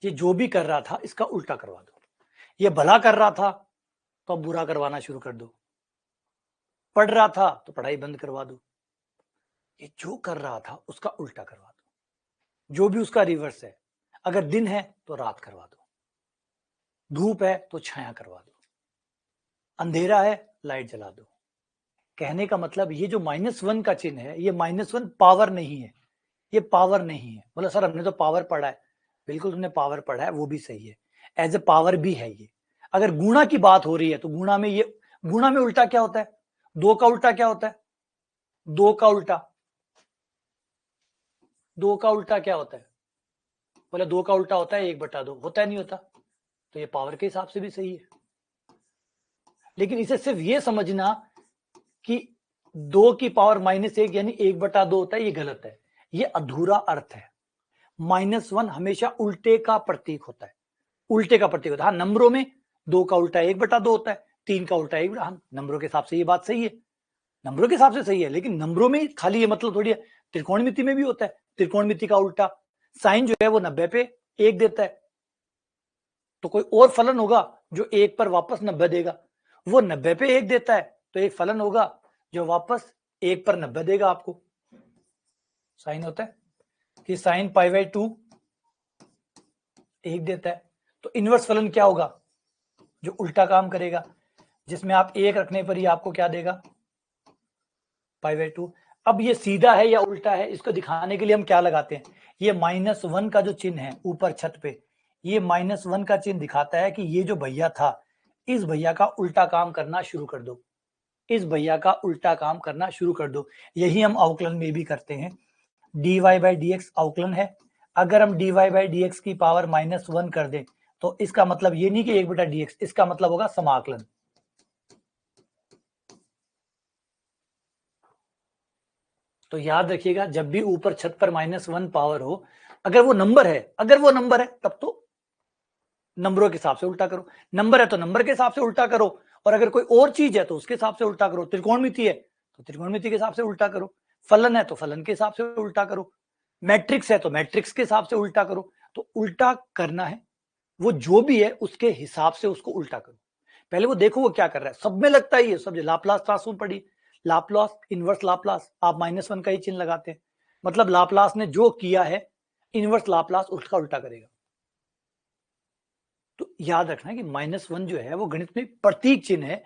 A: ये जो भी कर रहा था इसका उल्टा करवा दो। ये भला कर रहा था तो अब बुरा करवाना शुरू कर दो, पढ़ रहा था तो पढ़ाई बंद करवा दो। ये जो कर रहा था उसका उल्टा करवा दो, जो भी उसका रिवर्स है। अगर दिन है तो रात करवा दो, धूप है तो छाया करवा दो, अंधेरा है लाइट जला दो। कहने का मतलब ये जो -1 का चिन्ह है, ये -1 पावर नहीं है, ये पावर नहीं है। बोला सर हमने तो पावर पढ़ा है। बिल्कुल तुमने पावर पढ़ा है, वो भी सही है, एज ए पावर भी है ये। अगर गुणा की बात हो रही है तो गुणा में ये, गुणा में उल्टा क्या होता है? 2 का उल्टा क्या होता है? 2 का उल्टा, 2 का उल्टा क्या होता है? बोले 2 का उल्टा होता है 1/2, होता है नहीं होता? तो ये पावर के हिसाब से भी सही है। लेकिन इसे सिर्फ ये समझना कि 2 की पावर -1 यानी 1/2 होता है, ये गलत है, ये अधूरा अर्थ है। -1 हमेशा उल्टे का प्रतीक होता है, उल्टे का प्रतीक होता है। हाँ, नंबरों में 2 का उल्टा 1/2 होता है, 3 का उल्टा 1, हाँ, नंबरों के हिसाब से ये बात सही है, नंबरों के हिसाब से सही है। लेकिन नंबरों में खाली ये मतलब थोड़ी है, त्रिकोणमिति में भी होता है। त्रिकोणमिति का उल्टा साइन जो है वो 90 पे 1 देता है, तो कोई और फलन होगा जो 1 पर वापस 90 देगा। वो 90 पे 1 देता है तो एक फलन होगा जो वापस 1 पर 90 देगा आपको। साइन होता है कि साइन π/2 1 देता है, तो इनवर्स फलन क्या होगा? जो उल्टा काम करेगा, जिसमें आप 1 रखने पर ही आपको क्या देगा? π/2। अब ये सीधा है या उल्टा है, इसको दिखाने के लिए हम क्या लगाते हैं? ये -1 का जो चिन्ह है ऊपर छत पे, ये -1 का चिन्ह दिखाता है कि ये जो भैया था, इस भैया का उल्टा काम करना शुरू कर दो, इस भैया का उल्टा काम करना शुरू कर दो। यही हम अवकलन में भी करते हैं। dy/dx अवकलन है। अगर हम dy/dx की पावर -1 कर दें तो इसका मतलब ये नहीं कि 1/dx, इसका मतलब होगा समाकलन। तो याद रखिएगा, जब भी ऊपर छत पर -1 पावर हो, अगर वो नंबर है, अगर वो नंबर है तब तो नंबरों के हिसाब से उल्टा करो, नंबर है तो नंबर के हिसाब से उल्टा करो, और अगर कोई और चीज है तो उसके हिसाब से उल्टा करो। त्रिकोणमिति है तो त्रिकोणमिति के हिसाब से उल्टा करो, फलन है तो फलन के हिसाब से उल्टा करो, मैट्रिक्स है तो मैट्रिक्स के हिसाब से उल्टा करो। तो उल्टा करना है, वो जो भी है उसके हिसाब से उसको उल्टा करो। पहले वो देखो वो क्या कर रहा है। सब में लगता है ये सब, लाप्लास ट्रांसफॉर्म पढ़ी, लाप्लास इनवर्स लाप्लास, आप -1 का ही चिन्ह लगाते हैं, मतलब लाप्लास ने जो किया है इनवर्स लाप्लास उसका उल्टा करेगा। तो याद रखना कि -1 जो है वो गणित में प्रतीक चिन्ह है,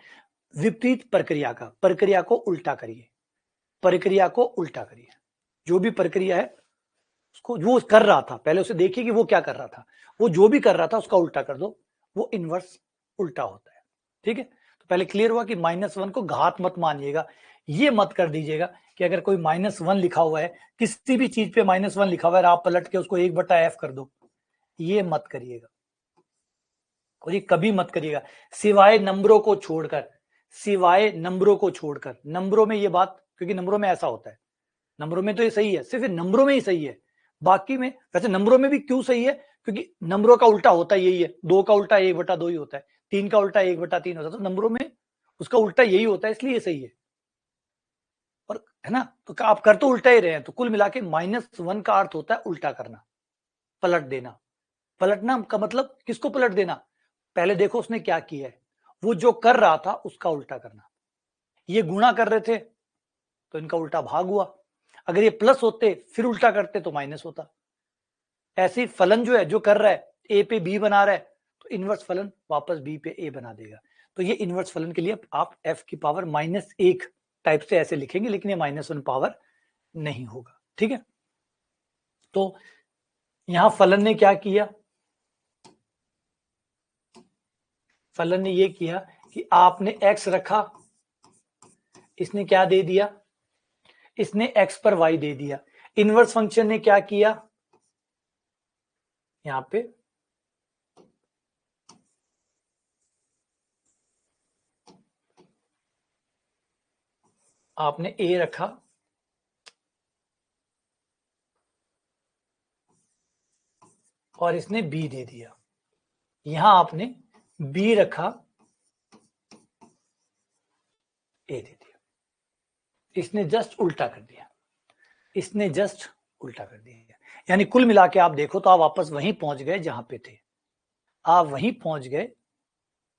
A: विपरीत प्रक्रिया का। प्रक्रिया को उल्टा करिए, प्रक्रिया को उल्टा करिए। जो भी प्रक्रिया है उसको, जो कर रहा था पहले उसे देखिए कि वो क्या कर रहा था, वो जो भी कर रहा था उसका उल्टा कर दो, वो इनवर्स उल्टा होता है। ठीक है, तो पहले क्लियर हुआ कि -1 को घात मत मानिएगा। ये मत कर दीजिएगा कि अगर कोई -1 लिखा हुआ है, किसी भी चीज पे -1 लिखा हुआ है, आप पलट के उसको 1/f कर दो, ये मत करिएगा, और ये कभी मत करिएगा, सिवाय नंबरों को छोड़कर। सिवाय नंबरों को छोड़कर। नंबरों में ये बात, क्योंकि नंबरों में ऐसा होता है, नंबरों में तो ये सही है, सिर्फ नंबरों में ही सही है, बाकी में वैसे नंबरों में भी क्यों सही है, क्योंकि नंबरों का उल्टा होता यही है, 2 का उल्टा 1/2 ही होता है, 3 का उल्टा 1/3 होता है, तो नंबरों में उसका उल्टा यही होता है, इसलिए ये सही है। और है ना, तो आप कर तो उल्टा ही रहे हैं, तो कुल मिला के -1 का अर्थ होता है उल्टा करना, पलट देना। पलटना का मतलब किसको पलट देना, पहले देखो उसने क्या किया है, वो जो कर रहा था उसका उल्टा करना। ये गुणा कर रहे थे तो इनका उल्टा भाग हुआ, अगर ये प्लस होते फिर उल्टा करते तो माइनस होता। ऐसे ही फलन जो है, जो कर रहा है ए पे बी बना रहा है, तो इनवर्स फलन वापस बी पे ए बना देगा। तो ये इनवर्स फलन के लिए आप f की पावर -1 टाइप से ऐसे लिखेंगे, लेकिन ये -1 पावर नहीं होगा, ठीक है। तो यहां फलन ने क्या किया, फलन ने ये किया कि आपने x रखा, इसने क्या दे दिया, इसने x पर y दे दिया। इनवर्स फंक्शन ने क्या किया, यहां पे आपने a रखा और इसने b दे दिया, यहां आपने b रखा, a दे दिया, इसने जस्ट उल्टा कर दिया, इसने जस्ट उल्टा कर दिया। यानी कुल मिला के आप देखो तो आप वापस वहीं पहुंच गए जहां पे थे, आप वहीं पहुंच गए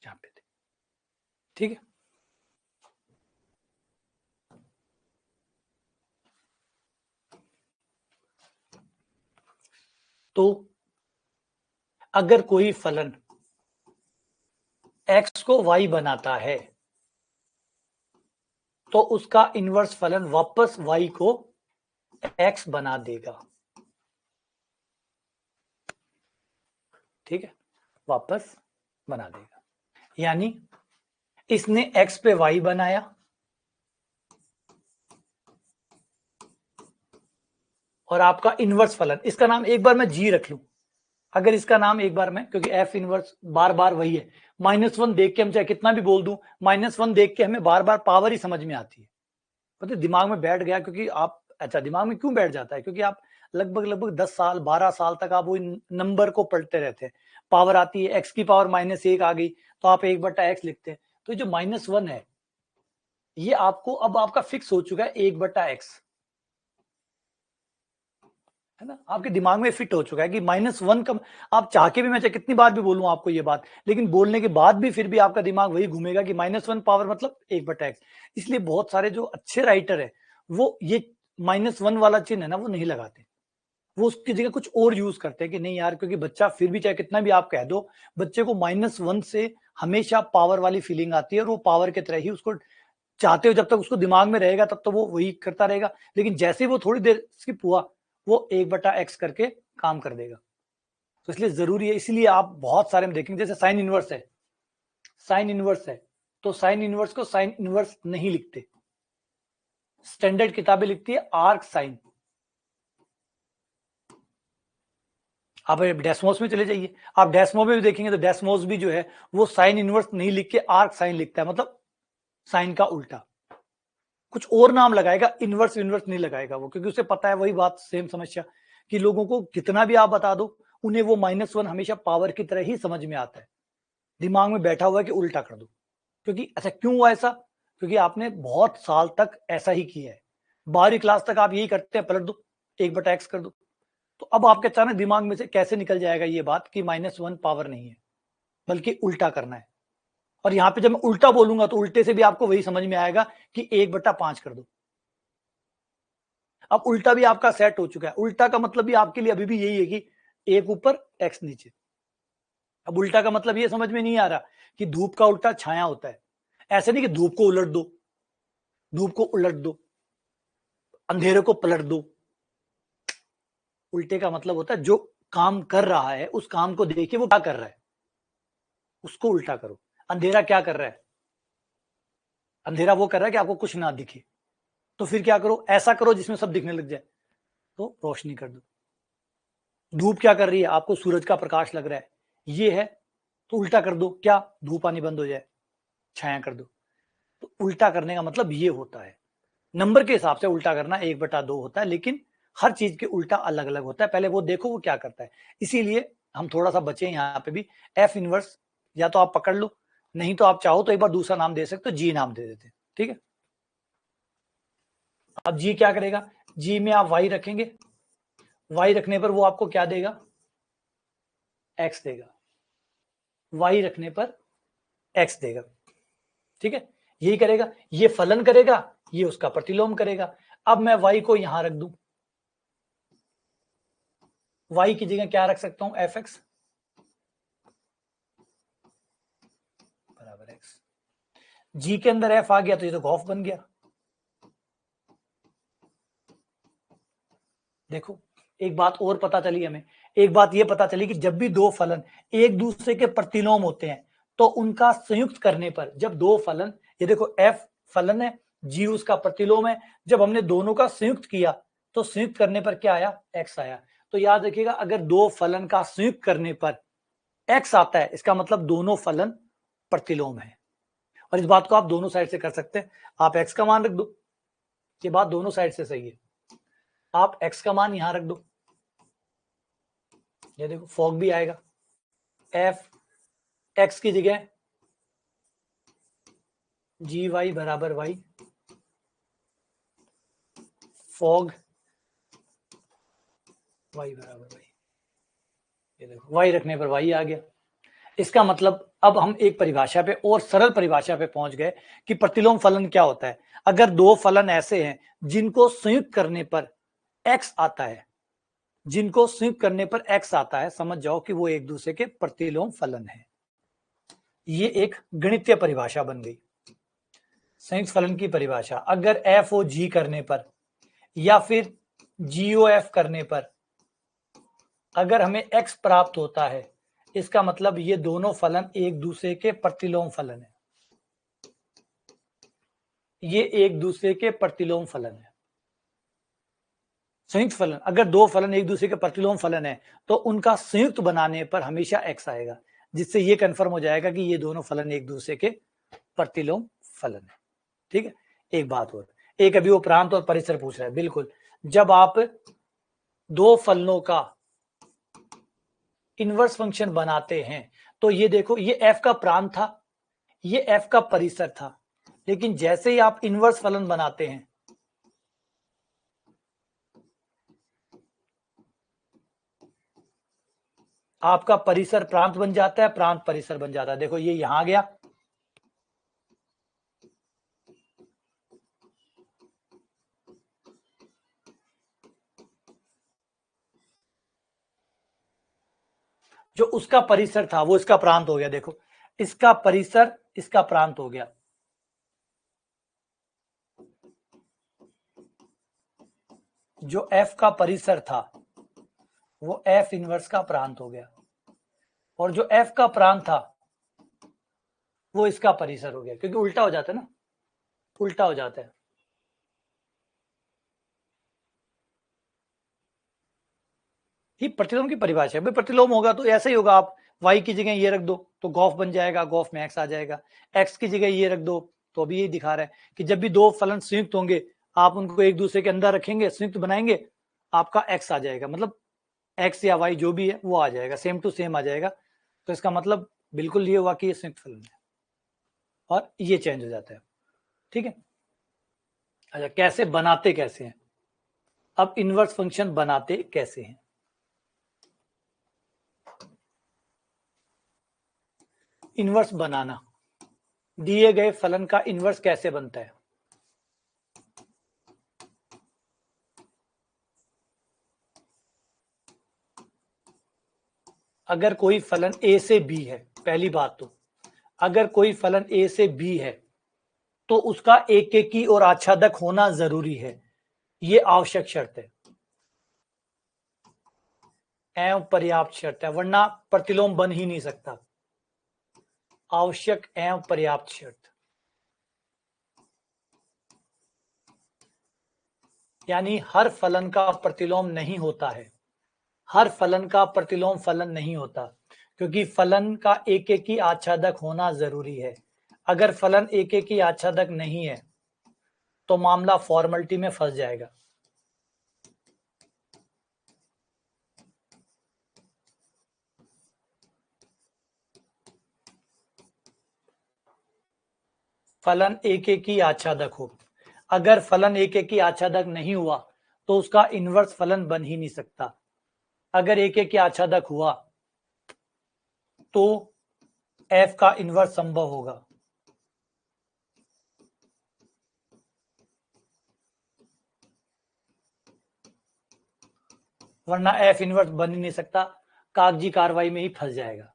A: जहां पे थे, ठीक है। तो अगर कोई फलन x को y बनाता है तो उसका इनवर्स फलन वापस y को x बना देगा, ठीक है, वापस बना देगा। यानी इसने x पे y बनाया और आपका इनवर्स फलन, इसका नाम एक बार मैं g रख लूं, अगर इसका नाम एक बार मैं, क्योंकि f इनवर्स बार बार वही है, -1 देख के हम चाहे कितना भी बोल दूं, -1 देख के हमें बार बार पावर ही समझ में आती है, पता है दिमाग में बैठ गया, क्योंकि आप, अच्छा दिमाग में क्यों बैठ जाता है, क्योंकि आप लगभग 10 साल 12 साल तक आप वो नंबर को पढ़ते रहते हैं, पावर आती है, x की पावर -1 आ गई तो आप 1/x लिखते हैं, तो जो -1 है ये आपको अब आपका फिक्स हो चुका है 1/x, है ना, आपके दिमाग में फिट हो चुका है कि -1 का, आप चाह के भी, मैं चाहे कितनी बार भी बोलूं आपको ये बात, लेकिन बोलने के बाद भी फिर भी आपका दिमाग वही घूमेगा कि -1 पावर मतलब 1/x। इसलिए बहुत सारे जो अच्छे राइटर है वो ये -1 वाला चिन्ह है ना वो नहीं लगाते, वो उसकी जगह कुछ और यूज करते हैं कि नहीं यार, क्योंकि बच्चा फिर भी चाहे कितना भी आप कह दो, बच्चे को -1 से हमेशा पावर वाली फीलिंग आती है और वो पावर की तरह ही उसको चाहते हो, जब तक उसको दिमाग में रहेगा तब तो वो वही करता रहेगा, लेकिन जैसे ही वो थोड़ी देर स्किप हुआ वो 1/x करके काम कर देगा। तो इसलिए जरूरी है, इसलिए आप बहुत सारे में देखेंगे, जैसे साइन इनवर्स है, साइन इनवर्स है तो साइन इनवर्स को साइन इनवर्स नहीं लिखते, स्टैंडर्ड किताबें लिखती है आर्क साइन। आप डेस्मोस में चले जाइए, आप डेस्मो में भी देखेंगे तो डेस्मोस भी जो है वो साइन इनवर्स नहीं लिख के आर्क साइन लिखता है, मतलब साइन का उल्टा, कुछ और नाम लगाएगा, इनवर्स इनवर्स नहीं लगाएगा वो, क्योंकि उसे पता है वही बात, सेम समस्या कि लोगों को कितना भी आप बता दो उन्हें वो -1 हमेशा पावर की तरह ही समझ में आता है, दिमाग में बैठा हुआ है कि उल्टा कर दो, क्योंकि अच्छा क्यों हुआ ऐसा, क्योंकि आपने बहुत साल तक ऐसा ही किया है, 12वीं क्लास तक आप यही करते हैं, पलट दो 1/x कर दो, तो अब आपके अचानक दिमाग में से कैसे निकल जाएगा ये बात कि -1 पावर नहीं है बल्कि उल्टा करना है। और यहां पे जब मैं उल्टा बोलूंगा तो उल्टे से भी आपको वही समझ में आएगा कि 1/5 कर दो। अब उल्टा भी आपका सेट हो चुका है, उल्टा का मतलब भी आपके लिए अभी भी यही है कि 1 ऊपर x नीचे। अब उल्टा का मतलब ये समझ में नहीं आ रहा कि धूप का उल्टा छाया होता है, ऐसे नहीं कि धूप को उलट दो, धूप को उलट दो, अंधेरे को पलट दो। उल्टे का मतलब होता है जो काम कर रहा है उस काम को देखिए वो क्या कर रहा है उसको उल्टा करो। अंधेरा क्या कर रहा है, अंधेरा वो कर रहा है कि आपको कुछ ना दिखे, तो फिर क्या करो, ऐसा करो जिसमें सब दिखने लग जाए, तो रोशनी कर दो। धूप क्या कर रही है, आपको सूरज का प्रकाश लग रहा है, ये है, तो उल्टा कर दो, क्या, धूप आनी बंद हो जाए, छाया कर दो। तो उल्टा करने का मतलब ये होता है, नंबर के हिसाब से उल्टा करना 1/2 होता है, लेकिन हर चीज के उल्टा अलग अलग होता है। पहले वो देखो वो क्या करता है, इसीलिए हम थोड़ा सा बचे यहाँ पे भी। एफ इनवर्स या तो आप पकड़ लो, नहीं तो आप चाहो तो एक बार दूसरा नाम दे सकते हो, जी नाम दे देते, ठीक है। अब जी क्या करेगा, जी में आप वाई रखेंगे, वाई रखने पर वो आपको क्या देगा, एक्स देगा, वाई रखने पर एक्स देगा, ठीक है। यही करेगा, ये फलन करेगा, ये उसका प्रतिलोम करेगा। अब मैं वाई को यहां रख दूं, वाई की जगह क्या रख सकता हूं, एफ एक्स बराबर एक्स। जी के अंदर एफ आ गया तो ये तो गॉफ बन गया। देखो एक बात और पता चली हमें, एक बात ये पता चली कि जब भी दो फलन एक दूसरे के प्रतिलोम होते हैं तो उनका संयुक्त करने पर, जब दो फलन, ये देखो एफ फलन है, जी उसका प्रतिलोम है, जब हमने दोनों का संयुक्त किया तो संयुक्त करने पर क्या आया, एक्स आया। तो याद रखिएगा, अगर दो फलन का संयुक्त करने पर एक्स आता है, इसका मतलब दोनों फलन प्रतिलोम है। और इस बात को आप दोनों साइड से कर सकते हैं, आप एक्स का मान रख दो, ये बात दोनों साइड से सही है। आप एक्स का मान यहां रख दो, ये देखो फॉग भी आएगा, एफ एक्स की जगह जी वाई बराबर वाई, फॉग वाई बराबर वाई, ये देखो वाई रखने पर वाई आ गया। इसका मतलब अब हम एक परिभाषा पे और सरल परिभाषा पे पहुंच गए कि प्रतिलोम फलन क्या होता है। अगर दो फलन ऐसे हैं जिनको संयुक्त करने पर एक्स आता है, जिनको संयुक्त करने पर एक्स आता है, समझ जाओ कि वो एक दूसरे के प्रतिलोम फलन है। ये एक गणितीय परिभाषा बन गई, संयुक्त फलन की परिभाषा। अगर एफ ओ जी करने पर या फिर जीओ एफ करने पर अगर हमें एक्स प्राप्त होता है, इसका मतलब ये दोनों फलन एक दूसरे के प्रतिलोम फलन है, ये एक दूसरे के प्रतिलोम फलन है। संयुक्त फलन, अगर दो फलन एक दूसरे के प्रतिलोम फलन है तो उनका संयुक्त बनाने पर हमेशा एक्स आएगा, जिससे ये कंफर्म हो जाएगा कि ये दोनों फलन एक दूसरे के प्रतिलोम फलन है, ठीक है। एक बात और, एक अभी वो प्रांत और परिसर पूछ रहा है, बिल्कुल। जब आप दो फलनों का इनवर्स फंक्शन बनाते हैं तो ये देखो, ये एफ का प्रांत था, ये एफ का परिसर था, लेकिन जैसे ही आप इनवर्स फलन बनाते हैं, आपका परिसर प्रांत बन जाता है, प्रांत परिसर बन जाता है। देखो ये यहां गया, जो उसका परिसर था वो इसका प्रांत हो गया। देखो इसका परिसर इसका प्रांत हो गया, जो एफ का परिसर था वो एफ इनवर्स का प्रांत हो गया, और जो एफ का प्रांत था वो इसका परिसर हो गया, क्योंकि उल्टा हो जाता है ना, उल्टा हो जाता है। ही प्रतिलोम की परिभाषा है भाई, प्रतिलोम होगा तो ऐसा ही होगा, आप y की जगह ये रख दो तो गॉफ बन जाएगा, गॉफ में x आ जाएगा, x की जगह ये रख दो तो अभी ये दिखा रहा है कि जब भी दो फलन संयुक्त होंगे आप उनको एक दूसरे के अंदर रखेंगे, संयुक्त बनाएंगे, आपका x आ जाएगा, मतलब x या y जो भी है वो आ जाएगा, सेम टू सेम आ जाएगा। तो इसका मतलब बिल्कुल ये हुआ कि ये संयुक्त फलन है, और ये चेंज हो जाता है, ठीक है। अच्छा कैसे बनाते कैसे हैं, अब इनवर्स फंक्शन बनाते कैसे हैं। इनवर्स बनाना, दिए गए फलन का इनवर्स कैसे बनता है। अगर कोई फलन a से b है, पहली बात तो अगर कोई फलन a से b है तो उसका एक की और आच्छादक होना जरूरी है, ये आवश्यक शर्त है, एवं पर्याप्त शर्त है, वरना प्रतिलोम बन ही नहीं सकता। आवश्यक एवं पर्याप्त शर्त, यानी हर फलन का प्रतिलोम नहीं होता है, हर फलन का प्रतिलोम फलन नहीं होता, क्योंकि फलन का एक की आच्छादक होना जरूरी है। अगर फलन एक एक की आच्छादक नहीं है तो मामला फॉर्मेलिटी में फंस जाएगा। फलन एक एक की आच्छादक हो, अगर फलन एक एक की आच्छादक नहीं हुआ तो उसका इनवर्स फलन बन ही नहीं सकता। अगर एक एक की आच्छादक हुआ तो f का इनवर्स संभव होगा। वरना f इनवर्स बन ही नहीं सकता, कागजी कार्रवाई में ही फंस जाएगा,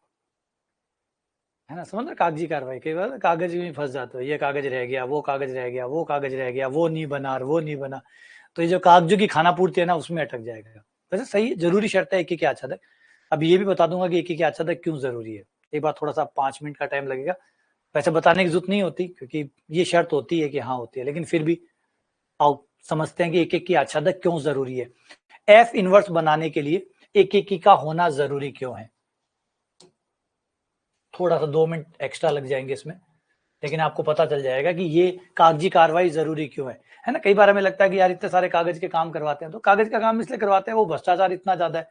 A: है ना। समझ रहे, कागजी कार्रवाई कई बार कागज में फंस जाते हो, ये कागज रह गया, वो कागज रह गया, वो कागज रह गया, वो नहीं बना और वो नहीं बना, तो ये जो कागजों की खाना पूर्ति है ना, उसमें अटक जाएगा। वैसे सही जरूरी शर्त है एक की आच्छादक। अब ये भी बता दूंगा कि एक की आच्छादक क्यों जरूरी है। एक बार थोड़ा सा 5 मिनट का टाइम लगेगा, वैसे बताने की जरूरत नहीं होती क्योंकि ये शर्त होती है कि हाँ होती है, लेकिन फिर भी आओ समझते हैं कि एक एक की आच्छादक क्यों जरूरी है। एफ इनवर्स बनाने के लिए एक एक की का होना जरूरी क्यों है। थोड़ा सा 2 मिनट एक्स्ट्रा लग जाएंगे इसमें, लेकिन आपको पता चल जाएगा कि ये कागजी कार्रवाई जरूरी क्यों है ना। कई बार हमें लगता है कि यार इतने सारे कागज के काम करवाते हैं, तो कागज का काम इसलिए करवाते हैं, वो भ्रष्टाचार इतना ज्यादा है,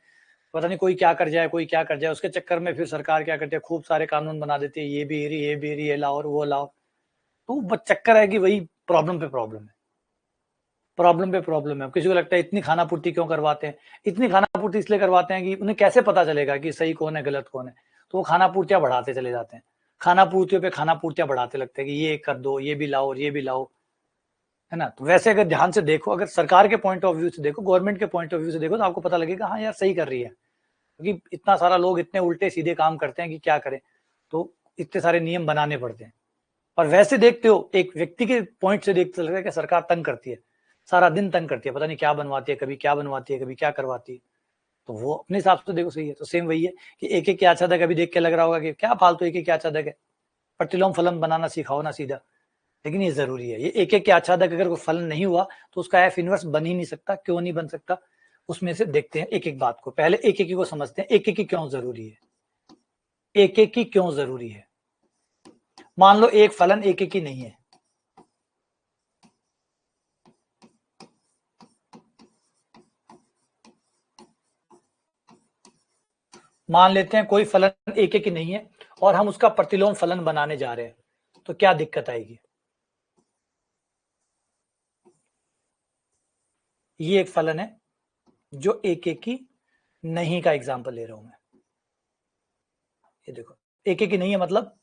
A: पता नहीं कोई क्या कर जाए, कोई क्या कर जाए, उसके चक्कर में फिर सरकार क्या करती है, खूब सारे कानून बना देती है, ये भी ये भी ये लाओ और वो लाओ। तो बस चक्कर है कि वही प्रॉब्लम पे प्रॉब्लम है, प्रॉब्लम पे प्रॉब्लम है। किसी को लगता है इतनी खाना पूर्ति क्यों करवाते हैं, इतनी खाना पूर्ति इसलिए करवाते हैं कि उन्हें कैसे पता चलेगा कि सही कौन है गलत कौन है, तो वो खाना पूर्तियां बढ़ाते चले जाते हैं, खाना पूर्तियों पे खाना पूर्तियां बढ़ाते लगते हैं कि ये कर दो, ये भी लाओ और ये भी लाओ, है ना। तो वैसे अगर ध्यान से देखो, अगर सरकार के पॉइंट ऑफ व्यू से देखो, गवर्नमेंट के पॉइंट ऑफ व्यू से देखो, तो आपको पता लगेगा हाँ यार सही कर रही है, क्योंकि इतना सारा लोग इतने उल्टे सीधे काम करते हैं कि क्या करें, तो इतने सारे नियम बनाने पड़ते हैं। और वैसे देखते हो एक व्यक्ति के पॉइंट से देखते लगता है कि सरकार तंग करती है, सारा दिन तंग करती है, पता नहीं क्या बनवाती है, कभी क्या बनवाती है, कभी क्या करवाती है, तो वो अपने हिसाब से देखो सही है। तो सेम वही है कि एक एक क्या आच्छादक, अभी देख के लग रहा होगा कि क्या फालतू एक एक क्या आच्छादक है, प्रतिलोम फलन बनाना सिखाओ ना सीधा, लेकिन ये जरूरी है। ये एक एक के आच्छादक अगर कोई फलन नहीं हुआ तो उसका एफ इनवर्स बन ही नहीं सकता। क्यों नहीं बन सकता, उसमें से देखते हैं एक एक बात को। पहले एक एक को समझते हैं, एक एक क्यों जरूरी है, एक एक की क्यों जरूरी है। मान लो एक फलन एक एक ही नहीं है, मान लेते हैं कोई फलन एक एक ही नहीं है और हम उसका प्रतिलोम फलन बनाने जा रहे हैं, तो क्या दिक्कत आएगी। ये एक फलन है जो एक एक ही नहीं का एग्जांपल ले रहा हूं मैं। ये देखो एक एक ही नहीं है, मतलब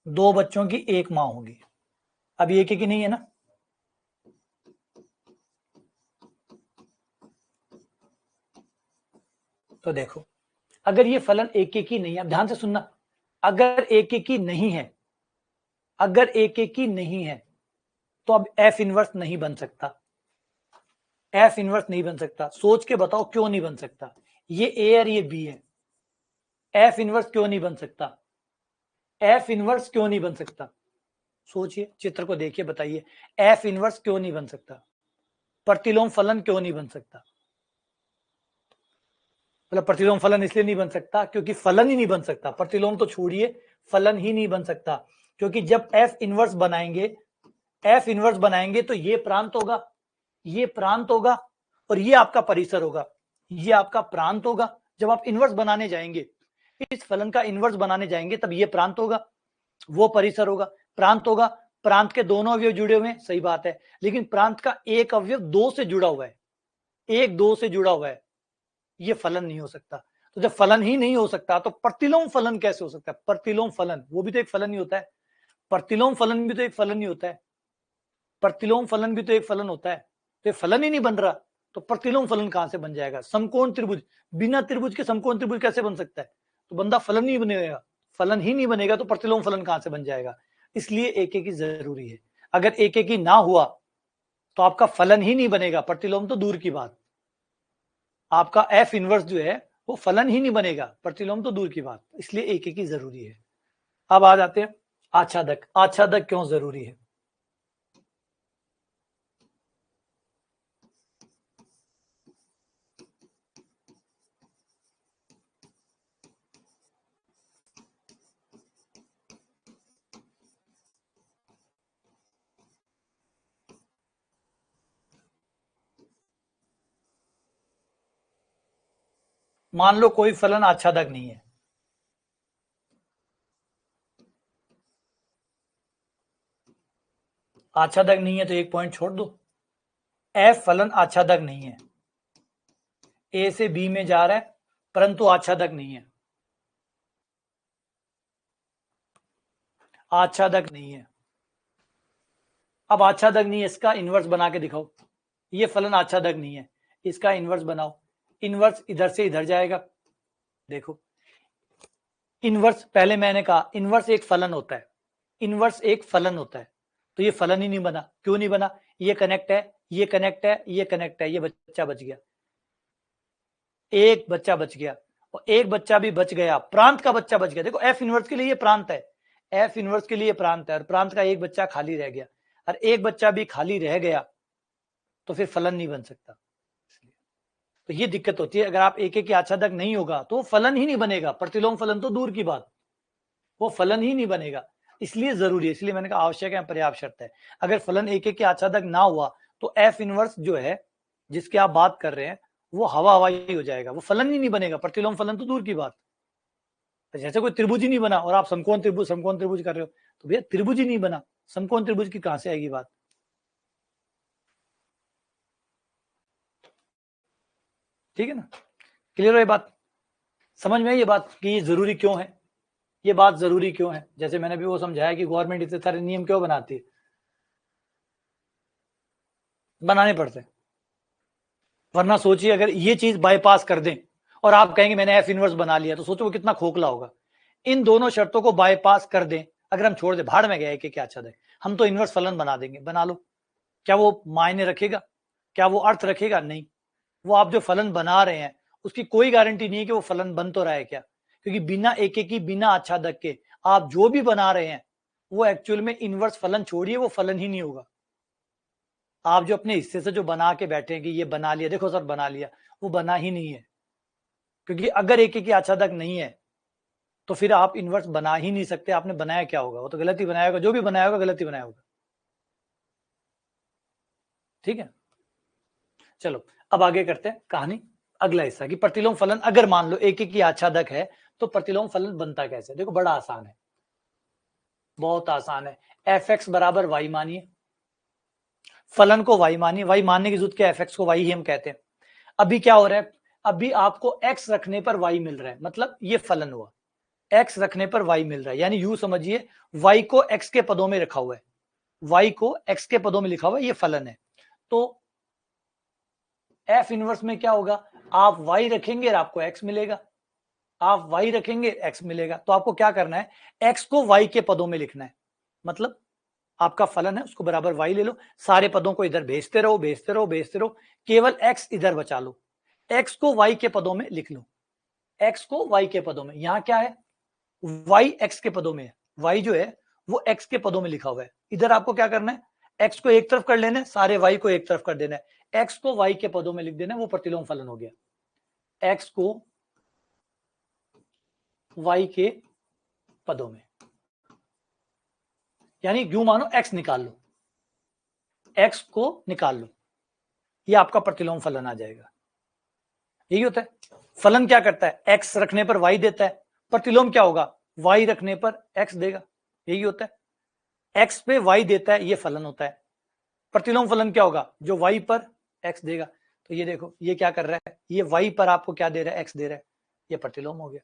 A: दो बच्चों की एक मां होगी। अब ये एक एक ही नहीं है ना, तो देखो अगर ये फलन एक एक ही नहीं है, अब ध्यान से सुनना, अगर एक एक ही नहीं है, अगर एक एक ही नहीं है तो अब एफ इनवर्स नहीं बन सकता, एफ इनवर्स नहीं बन सकता। सोच के बताओ क्यों नहीं बन सकता। ये ए और ये बी है, एफ इनवर्स क्यों नहीं बन सकता, एफ इनवर्स क्यों नहीं बन सकता। सोचिए, चित्र को देखिए, बताइए एफ इनवर्स क्यों नहीं बन सकता, प्रतिलोम फलन क्यों नहीं बन सकता। मतलब प्रतिलोम फलन इसलिए नहीं बन सकता क्योंकि फलन ही नहीं बन सकता, प्रतिलोम तो छोड़िए, फलन ही नहीं बन सकता। क्योंकि जब एफ इनवर्स बनाएंगे, एफ इनवर्स बनाएंगे तो ये प्रांत होगा, ये प्रांत होगा और ये आपका परिसर होगा, ये आपका प्रांत होगा। जब आप इनवर्स बनाने जाएंगे, इस फलन का इनवर्स बनाने जाएंगे, तब ये प्रांत होगा, वो परिसर होगा, प्रांत होगा। प्रांत के दोनों अवयव जुड़े हुए हैं, सही बात है, लेकिन प्रांत का एक अवयव दो से जुड़ा हुआ है, एक दो से जुड़ा हुआ है, ये फलन नहीं हो सकता। तो जब फलन ही नहीं हो सकता तो प्रतिलोम फलन कैसे हो सकता है। प्रतिलोम फलन वो भी तो एक फलन ही होता है, प्रतिलोम फलन भी तो एक फलन ही होता है, प्रतिलोम फलन भी तो एक फलन होता है। तो फलन ही नहीं बन रहा तो प्रतिलोम फलन कहां से बन जाएगा। समकोण त्रिभुज, बिना त्रिभुज के समकोण त्रिभुज कैसे बन सकता है, तो बंदा फलन नहीं बनेगा, फलन ही नहीं बनेगा तो प्रतिलोम फलन कहां से बन जाएगा। इसलिए एक एक ही जरूरी है। अगर एक एक ही ना हुआ तो आपका फलन ही नहीं बनेगा, प्रतिलोम तो दूर की बात, आपका एफ इनवर्स जो है वो फलन ही नहीं बनेगा, प्रतिलोम तो दूर की बात। इसलिए एक एक ही जरूरी है। अब आ जाते हैं आच्छादक। आच्छादक क्यों जरूरी है। मान लो कोई फलन आच्छादक नहीं है, आच्छादक नहीं है तो एक पॉइंट छोड़ दो। एफ फलन आच्छादक नहीं है, ए से बी में जा रहा है परंतु आच्छादक नहीं है, आच्छादक नहीं है। अब आच्छादक नहीं है, इसका इनवर्स बना के दिखाओ। ये फलन आच्छादक नहीं है, इसका इनवर्स बनाओ। इनवर्स इधर से इधर जाएगा। देखो इनवर्स, पहले मैंने कहा इनवर्स एक फलन होता है, इनवर्स एक फलन होता है, तो ये फलन ही नहीं बना। क्यों नहीं बना? ये कनेक्ट है, ये कनेक्ट है, ये कनेक्ट है, ये बच्चा बच गया, एक बच्चा बच गया, और एक बच्चा भी बच गया, प्रांत का बच्चा बच गया। देखो एफ इनवर्स के लिए ये प्रांत है, एफ इनवर्स के लिए प्रांत है, और प्रांत का एक बच्चा खाली रह गया, और एक बच्चा भी खाली रह गया तो फिर फलन नहीं बन सकता। तो ये दिक्कत होती है, अगर आप एक एक आच्छादक नहीं होगा तो फलन ही नहीं बनेगा। प्रतिलोम फलन तो दूर की बात, वो फलन ही नहीं बनेगा। इसलिए जरूरी है, इसलिए मैंने कहा आवश्यक है, पर्याप्त शर्त है। अगर फलन एक एक आच्छादक ना हुआ तो एफ इनवर्स जो है जिसकी आप बात कर रहे हैं वो हवा हवाई हो जाएगा, वो फलन ही नहीं बनेगा। प्रतिलोम फलन तो दूर की बात। जैसे कोई त्रिभुज ही नहीं बना और आप समकोण त्रिभुज कर रहे हो, तो भैया त्रिभुज ही नहीं बना, समकोण त्रिभुज की कहां से आएगी बात? ठीक है ना? क्लियर हो ये बात? समझ में आई ये बात कि ये जरूरी क्यों है? ये बात जरूरी क्यों है? जैसे मैंने भी वो समझाया कि गवर्नमेंट इतने सारे नियम क्यों बनाती है, बनाने पड़ते हैं। वरना सोचिए अगर ये चीज बाईपास कर दें और आप कहेंगे मैंने एफ इनवर्स बना लिया, तो सोचो वो कितना खोखला होगा। इन दोनों शर्तों को बाईपास कर दें, अगर हम छोड़ दे, भाड़ में गया एक क्या अच्छा है, हम तो इनवर्स फलन बना देंगे, बना लो। क्या वो मायने रखेगा? क्या वो अर्थ रखेगा? नहीं। वो आप जो फलन बना रहे हैं उसकी कोई गारंटी नहीं है कि वो फलन बन तो रहा है क्या, क्योंकि बिना एक की, बिना आच्छादक के आप जो भी बना रहे हैं वो एक्चुअल में इनवर्स फलन छोड़िए, वो फलन ही नहीं होगा। आप जो अपने हिस्से से जो बना के बैठे कि ये बना लिया, देखो सर बना लिया, वो बना ही नहीं है। क्योंकि अगर एक की आच्छादक नहीं है तो फिर आप इनवर्स बना ही नहीं सकते। आपने बनाया क्या होगा? वो तो गलत ही बनाया होगा, जो भी बनाया होगा गलत ही बनाया होगा। ठीक है, चलो अब आगे करते हैं कहानी, अगला हिस्सा कि प्रतिलोम फलन अगर मान लो एक की आच्छादक है तो प्रतिलोम फलन बनता कैसे। देखो बड़ा आसान है, बहुत आसान है। एफ एक्स बराबर वाई मानिए, फलन को वाई मानिए, वाई मानने की जरूरत क्या, एफ एक्स को वाई ही हम कहते हैं। अभी क्या हो रहा है, अभी आपको एक्स रखने पर वाई मिल रहा है, मतलब ये फलन हुआ। एक्स रखने पर वाई मिल रहा है, यानी यू समझिए वाई को एक्स के पदों में रखा हुआ है, वाई को एक्स के पदों में लिखा हुआ है, ये फलन है। तो एफ इनवर्स में क्या होगा, आप वाई रखेंगे और आपको एक्स मिलेगा, आप वाई रखेंगे एक्स मिलेगा। तो आपको क्या करना है, एक्स को वाई के पदों में लिखना है, मतलब आपका फलन है उसको बराबर वाई ले लो, सारे पदों को इधर भेजते रहो भेजते रहो भेजते रहो, केवल एक्स इधर बचा लो, एक्स को वाई के पदों में लिख लो, एक्स को वाई के पदों में। यहां क्या है, वाई एक्स के पदों में है, वाई जो है वो एक्स के पदों में लिखा हुआ है। इधर आपको क्या करना है, एक्स को एक तरफ कर लेना है, सारे वाई को एक तरफ कर देना है, एक्स को वाई के पदों में लिख देना है, वो प्रतिलोम फलन हो गया। एक्स को वाई के पदों में, यानी यू मानो एक्स निकाल लो, एक्स को निकाल लो, ये आपका प्रतिलोम फलन आ जाएगा। यही होता है, फलन क्या करता है, एक्स रखने पर वाई देता है, प्रतिलोम क्या होगा, वाई रखने पर एक्स देगा। यही होता है, एक्स पे वाई देता है, ये फलन होता है। प्रतिलोम फलन क्या होगा, जो वाई पर एक्स देगा। तो ये देखो ये क्या कर रहा है, ये वाई पर आपको क्या दे रहा है, एक्स दे रहा है, ये प्रतिलोम हो गया।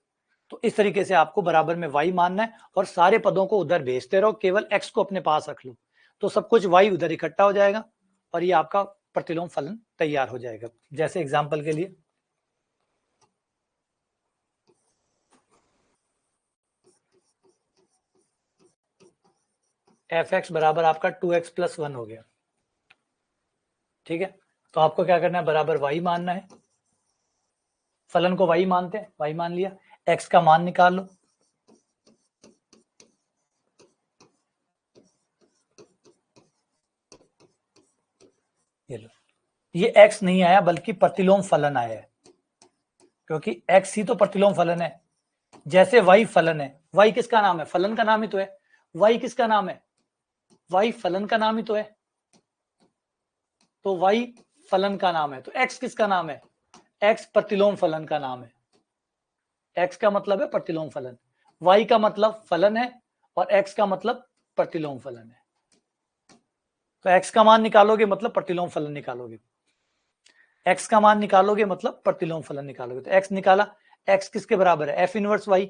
A: तो इस तरीके से आपको बराबर में वाई मानना है और सारे पदों को उधर भेजते रहो, केवल एक्स को अपने पास रख लो, तो सब कुछ वाई उधर इकट्ठा हो जाएगा और ये आपका प्रतिलोम फलन तैयार हो जाएगा। जैसे एग्जाम्पल के लिए एफ एक्स बराबर आपका 2x + 1 हो गया। ठीक है, तो आपको क्या करना है, बराबर वाई मानना है, फलन को वाई मानते हैं, वाई मान लिया, एक्स का मान निकाल लो, ये लो, ये एक्स नहीं आया बल्कि प्रतिलोम फलन आया है, क्योंकि एक्स ही तो प्रतिलोम फलन है। जैसे वाई फलन है, वाई किसका नाम है, फलन का नाम ही तो है, वाई किसका नाम है, वाई फलन का नाम ही तो है, तो वाई फलन का नाम है, तो एक्स किसका नाम है, एक्स प्रतिलोम फलन का नाम है। x का मतलब है प्रतिलोम फलन, y का मतलब फलन है और x का मतलब प्रतिलोम फलन है। तो x का मान निकालोगे मतलब प्रतिलोम फलन निकालोगे, x का मान निकालोगे मतलब प्रतिलोम फलन निकालोगे। तो x निकाला, x किसके बराबर है, f इनवर्स y,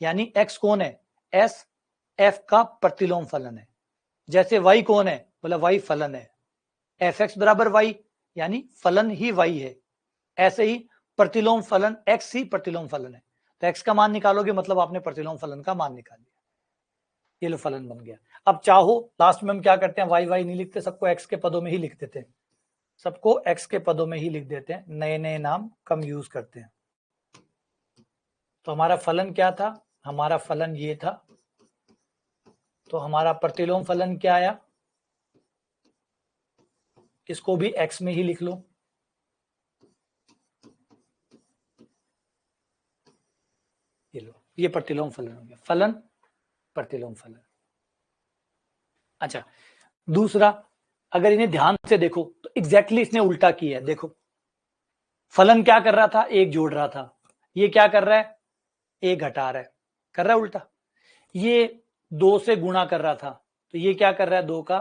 A: यानी x कौन है, s f का प्रतिलोम फलन है। जैसे y कौन है, बोला y फलन है, fx बराबर y यानी फलन ही y है। ऐसे ही प्रतिलोम फलन x ही प्रतिलोम फलन है। तो x का मान निकालोगे मतलब आपने प्रतिलोम फलन का मान निकाल लिया, ये लो फलन बन गया। अब चाहो लास्ट में हम क्या करते हैं, y y नहीं लिखते, सबको x के पदों में ही लिख देते हैं, सबको x के पदों में ही लिख देते हैं, नए नए नाम कम यूज करते हैं। तो हमारा फलन क्या था, हमारा फलन ये था, तो हमारा प्रतिलोम फलन क्या आया, इसको भी x में ही लिख लो, ये लो, ये प्रतिलोम फलन हो गया, फलन प्रतिलोम फलन। अच्छा, दूसरा, अगर इन्हें ध्यान से देखो तो एग्जैक्टली इसने उल्टा किया है। देखो फलन क्या कर रहा था, एक जोड़ रहा था, ये क्या कर रहा है, एक घटा रहा है, कर रहा है उल्टा। ये 2 से गुणा कर रहा था, तो ये क्या कर रहा है, 2 का,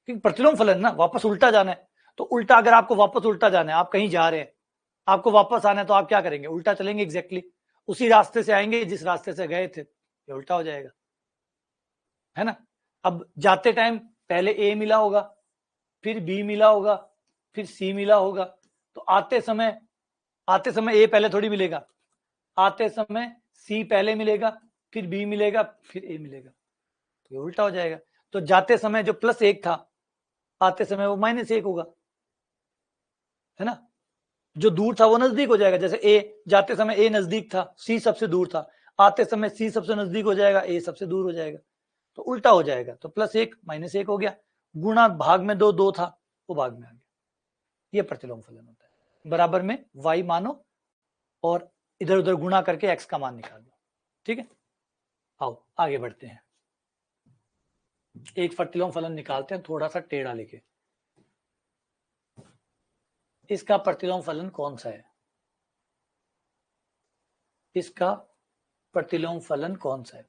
A: प्रतिलोम फलन ना, वापस उल्टा जाना है। तो उल्टा, अगर आपको वापस उल्टा जाना है, आप कहीं जा रहे हैं, आपको वापस आना है, तो आप क्या करेंगे, उल्टा चलेंगे, एग्जैक्टली उसी रास्ते से आएंगे जिस रास्ते से गए थे, ये उल्टा हो जाएगा, है ना। अब जाते टाइम पहले ए मिला होगा, फिर बी मिला होगा, फिर सी मिला होगा, तो आते समय ए पहले थोड़ी मिलेगा, आते समय सी पहले मिलेगा, फिर बी मिलेगा, फिर ए मिलेगा, तो ये उल्टा हो जाएगा। तो जाते समय जो +1 था, आते समय वो -1 होगा, है ना। जो दूर था वो नजदीक हो जाएगा, जैसे ए जाते समय ए नजदीक था, सी सबसे दूर था, आते समय सी सबसे नजदीक हो जाएगा, ए सबसे दूर हो जाएगा, तो उल्टा हो जाएगा। तो +1 -1 हो गया, गुणा भाग में 2 था, वो भाग में आ गया, ये प्रतिलोम फलन होता है। बराबर में y मानो और इधर उधर गुणा करके x का मान निकाल लो, ठीक है। आओ आगे बढ़ते हैं, एक प्रतिलोम फलन निकालते हैं थोड़ा सा टेढ़ा लेके। इसका प्रतिलोम फलन कौन सा है, इसका प्रतिलोम फलन कौन सा है,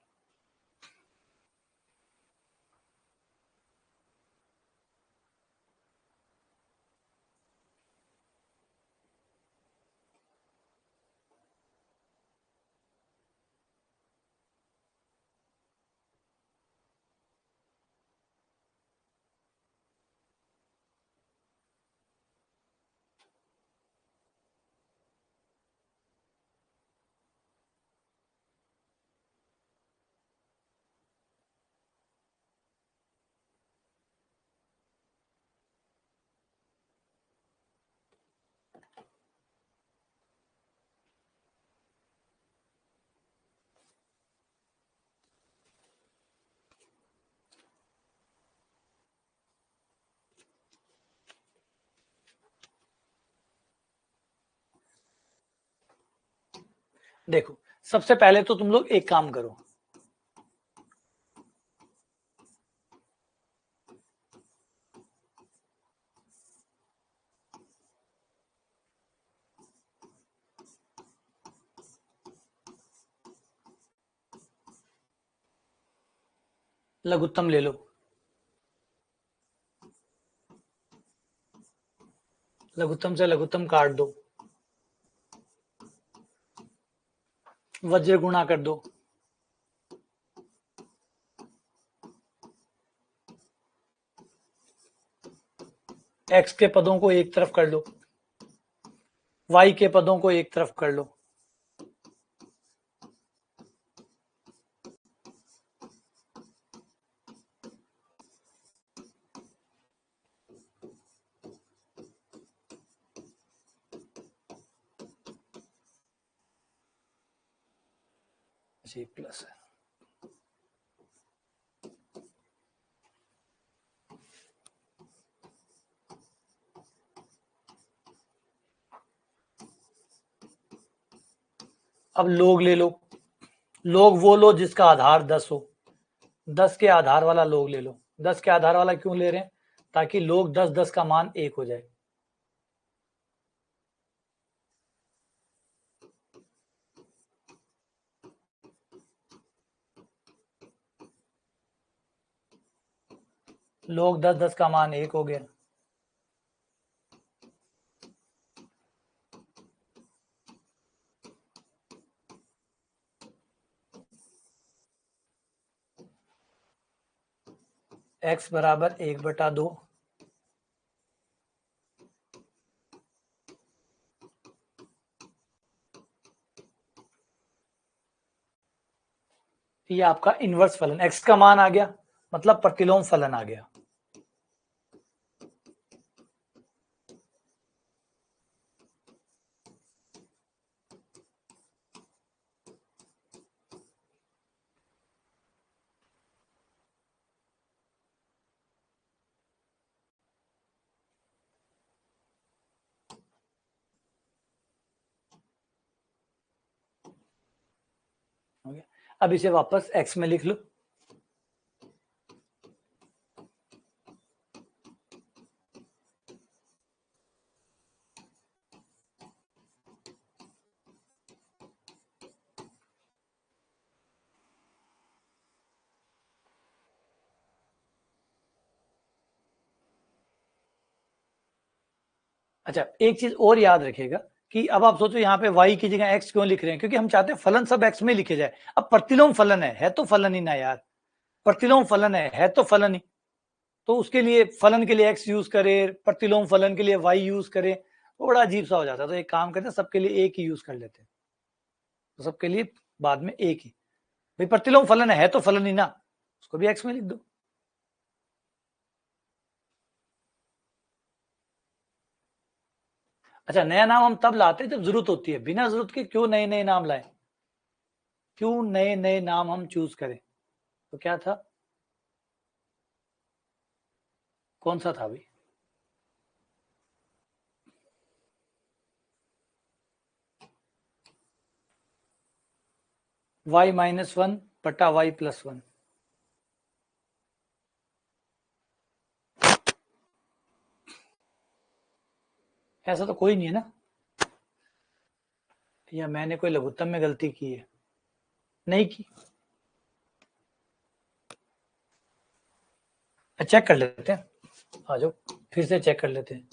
A: देखो सबसे पहले तो तुम लोग एक काम करो, लघुत्तम ले लो, लघुत्तम से लघुत्तम काट दो, वज्र गुणा कर दो, x के पदों को एक तरफ कर लो, y के पदों को एक तरफ कर लो, जी प्लस है। अब लोग ले लो, लोग वो लो जिसका आधार 10 हो, 10 के आधार वाला लोग ले लो। 10 के आधार वाला क्यों ले रहे हैं, ताकि लोग 10 का मान 1 हो जाए। log 10 10 का मान 1 हो गया। x बराबर 1/2। ये आपका इनवर्स फलन, x का मान आ गया, मतलब प्रतिलोम फलन आ गया। अब इसे वापस x में लिख लो। अच्छा, एक चीज और याद रखिएगा कि अब आप सोचो यहाँ पे y की जगह x क्यों लिख रहे हैं, क्योंकि हम चाहते हैं फलन सब x में लिखे जाए। अब प्रतिलोम फलन है तो फलन ही ना यार, प्रतिलोम फलन है तो फलन ही, तो उसके लिए फलन के लिए x यूज करे, प्रतिलोम फलन के लिए y यूज करे, तो बड़ा अजीब सा हो जाता है। तो एक काम करते हैं, सबके लिए एक ही यूज कर लेते हैं, तो सबके लिए बाद में एक ही। भाई प्रतिलोम फलन है तो फलन ही ना, उसको भी x में लिख दो। अच्छा, नया नाम हम तब लाते हैं जब जरूरत होती है, बिना जरूरत के क्यों नए नए नाम लाए, क्यों नए नए नाम हम चूज करें। तो क्या था, कौन सा था भाई? y-1 बटा y+1। ऐसा तो कोई नहीं है ना, या मैंने कोई लघुत्तम में गलती की है? नहीं की। चेक कर लेते हैं, आ जाओ फिर से चेक कर लेते हैं,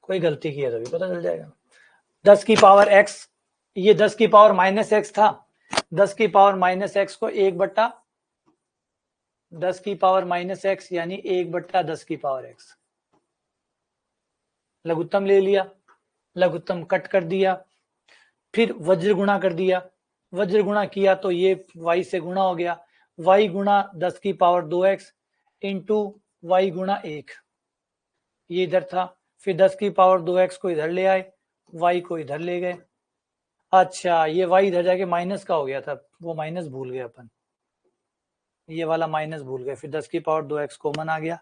A: कोई गलती की है तभी पता चल जाएगा। 10 की पावर x, ये 10 की पावर -x था, 10 की पावर -x को 1 बट्टा 10 की पावर -x यानी 1 बट्टा 10 की पावर x, लघुत्तम ले लिया, लघुत्तम कट कर दिया, फिर वज्र गुणा कर दिया, वज्र गुणा किया तो ये y से गुणा हो गया, y गुणा 10 की पावर 2x इंटू y गुणा 1, ये इधर था, फिर 10 की पावर 2x को इधर ले आए, y को इधर ले गए। अच्छा, ये y इधर जाके माइनस का हो गया था, वो माइनस भूल गए अपन, ये वाला माइनस भूल गए, फिर 10 की पावर 2x कॉमन आ गया,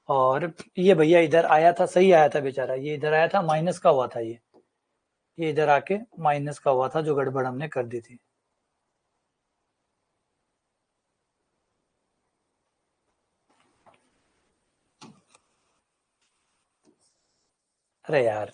A: और ये भैया इधर आया था, सही आया था बेचारा, ये इधर आया था, माइनस का हुआ था, ये इधर आके माइनस का हुआ था, जो गड़बड़ हमने कर दी थी। अरे यार,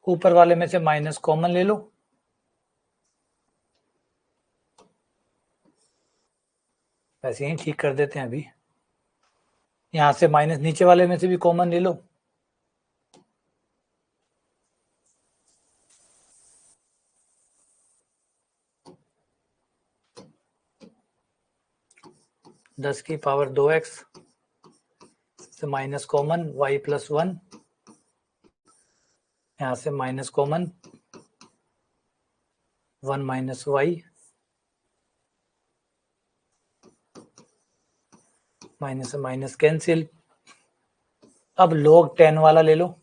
A: ऊपर वाले में से माइनस कॉमन ले लो, वैसे ही ठीक कर देते हैं अभी, यहां से माइनस नीचे वाले में से भी कॉमन ले लो, दस की पावर 2x से माइनस कॉमन y+1, यहां से minus common 1 minus Y, minus से माइनस कैंसिल। अब log 10 वाला ले लो,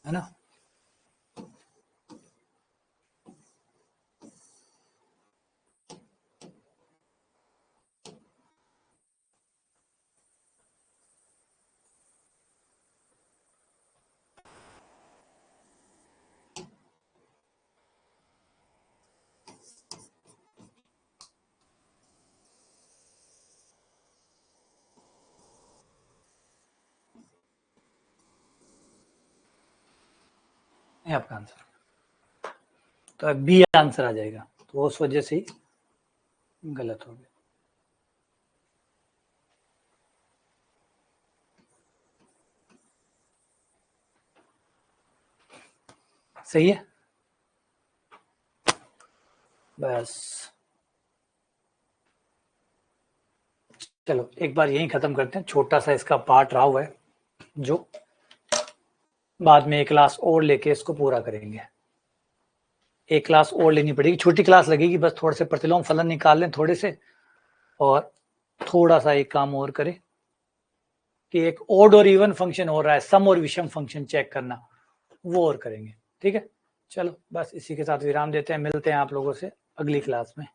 A: है ना, ये आपका आंसर, तो बी आंसर आ जाएगा, तो उस वजह से ही गलत हो गया। सही है, बस चलो एक बार यही खत्म करते हैं, छोटा सा इसका पार्ट रहा हुआ है जो बाद में एक क्लास और लेके इसको पूरा करेंगे। एक क्लास और लेनी पड़ेगी, छोटी क्लास लगेगी, बस थोड़े से प्रतिलोम फलन निकाल लें थोड़े से, और थोड़ा सा एक काम और करें कि एक ओड और इवन फंक्शन हो रहा है, सम और विषम फंक्शन चेक करना, वो और करेंगे। ठीक है, चलो बस इसी के साथ विराम देते हैं, मिलते हैं आप लोगों से अगली क्लास में।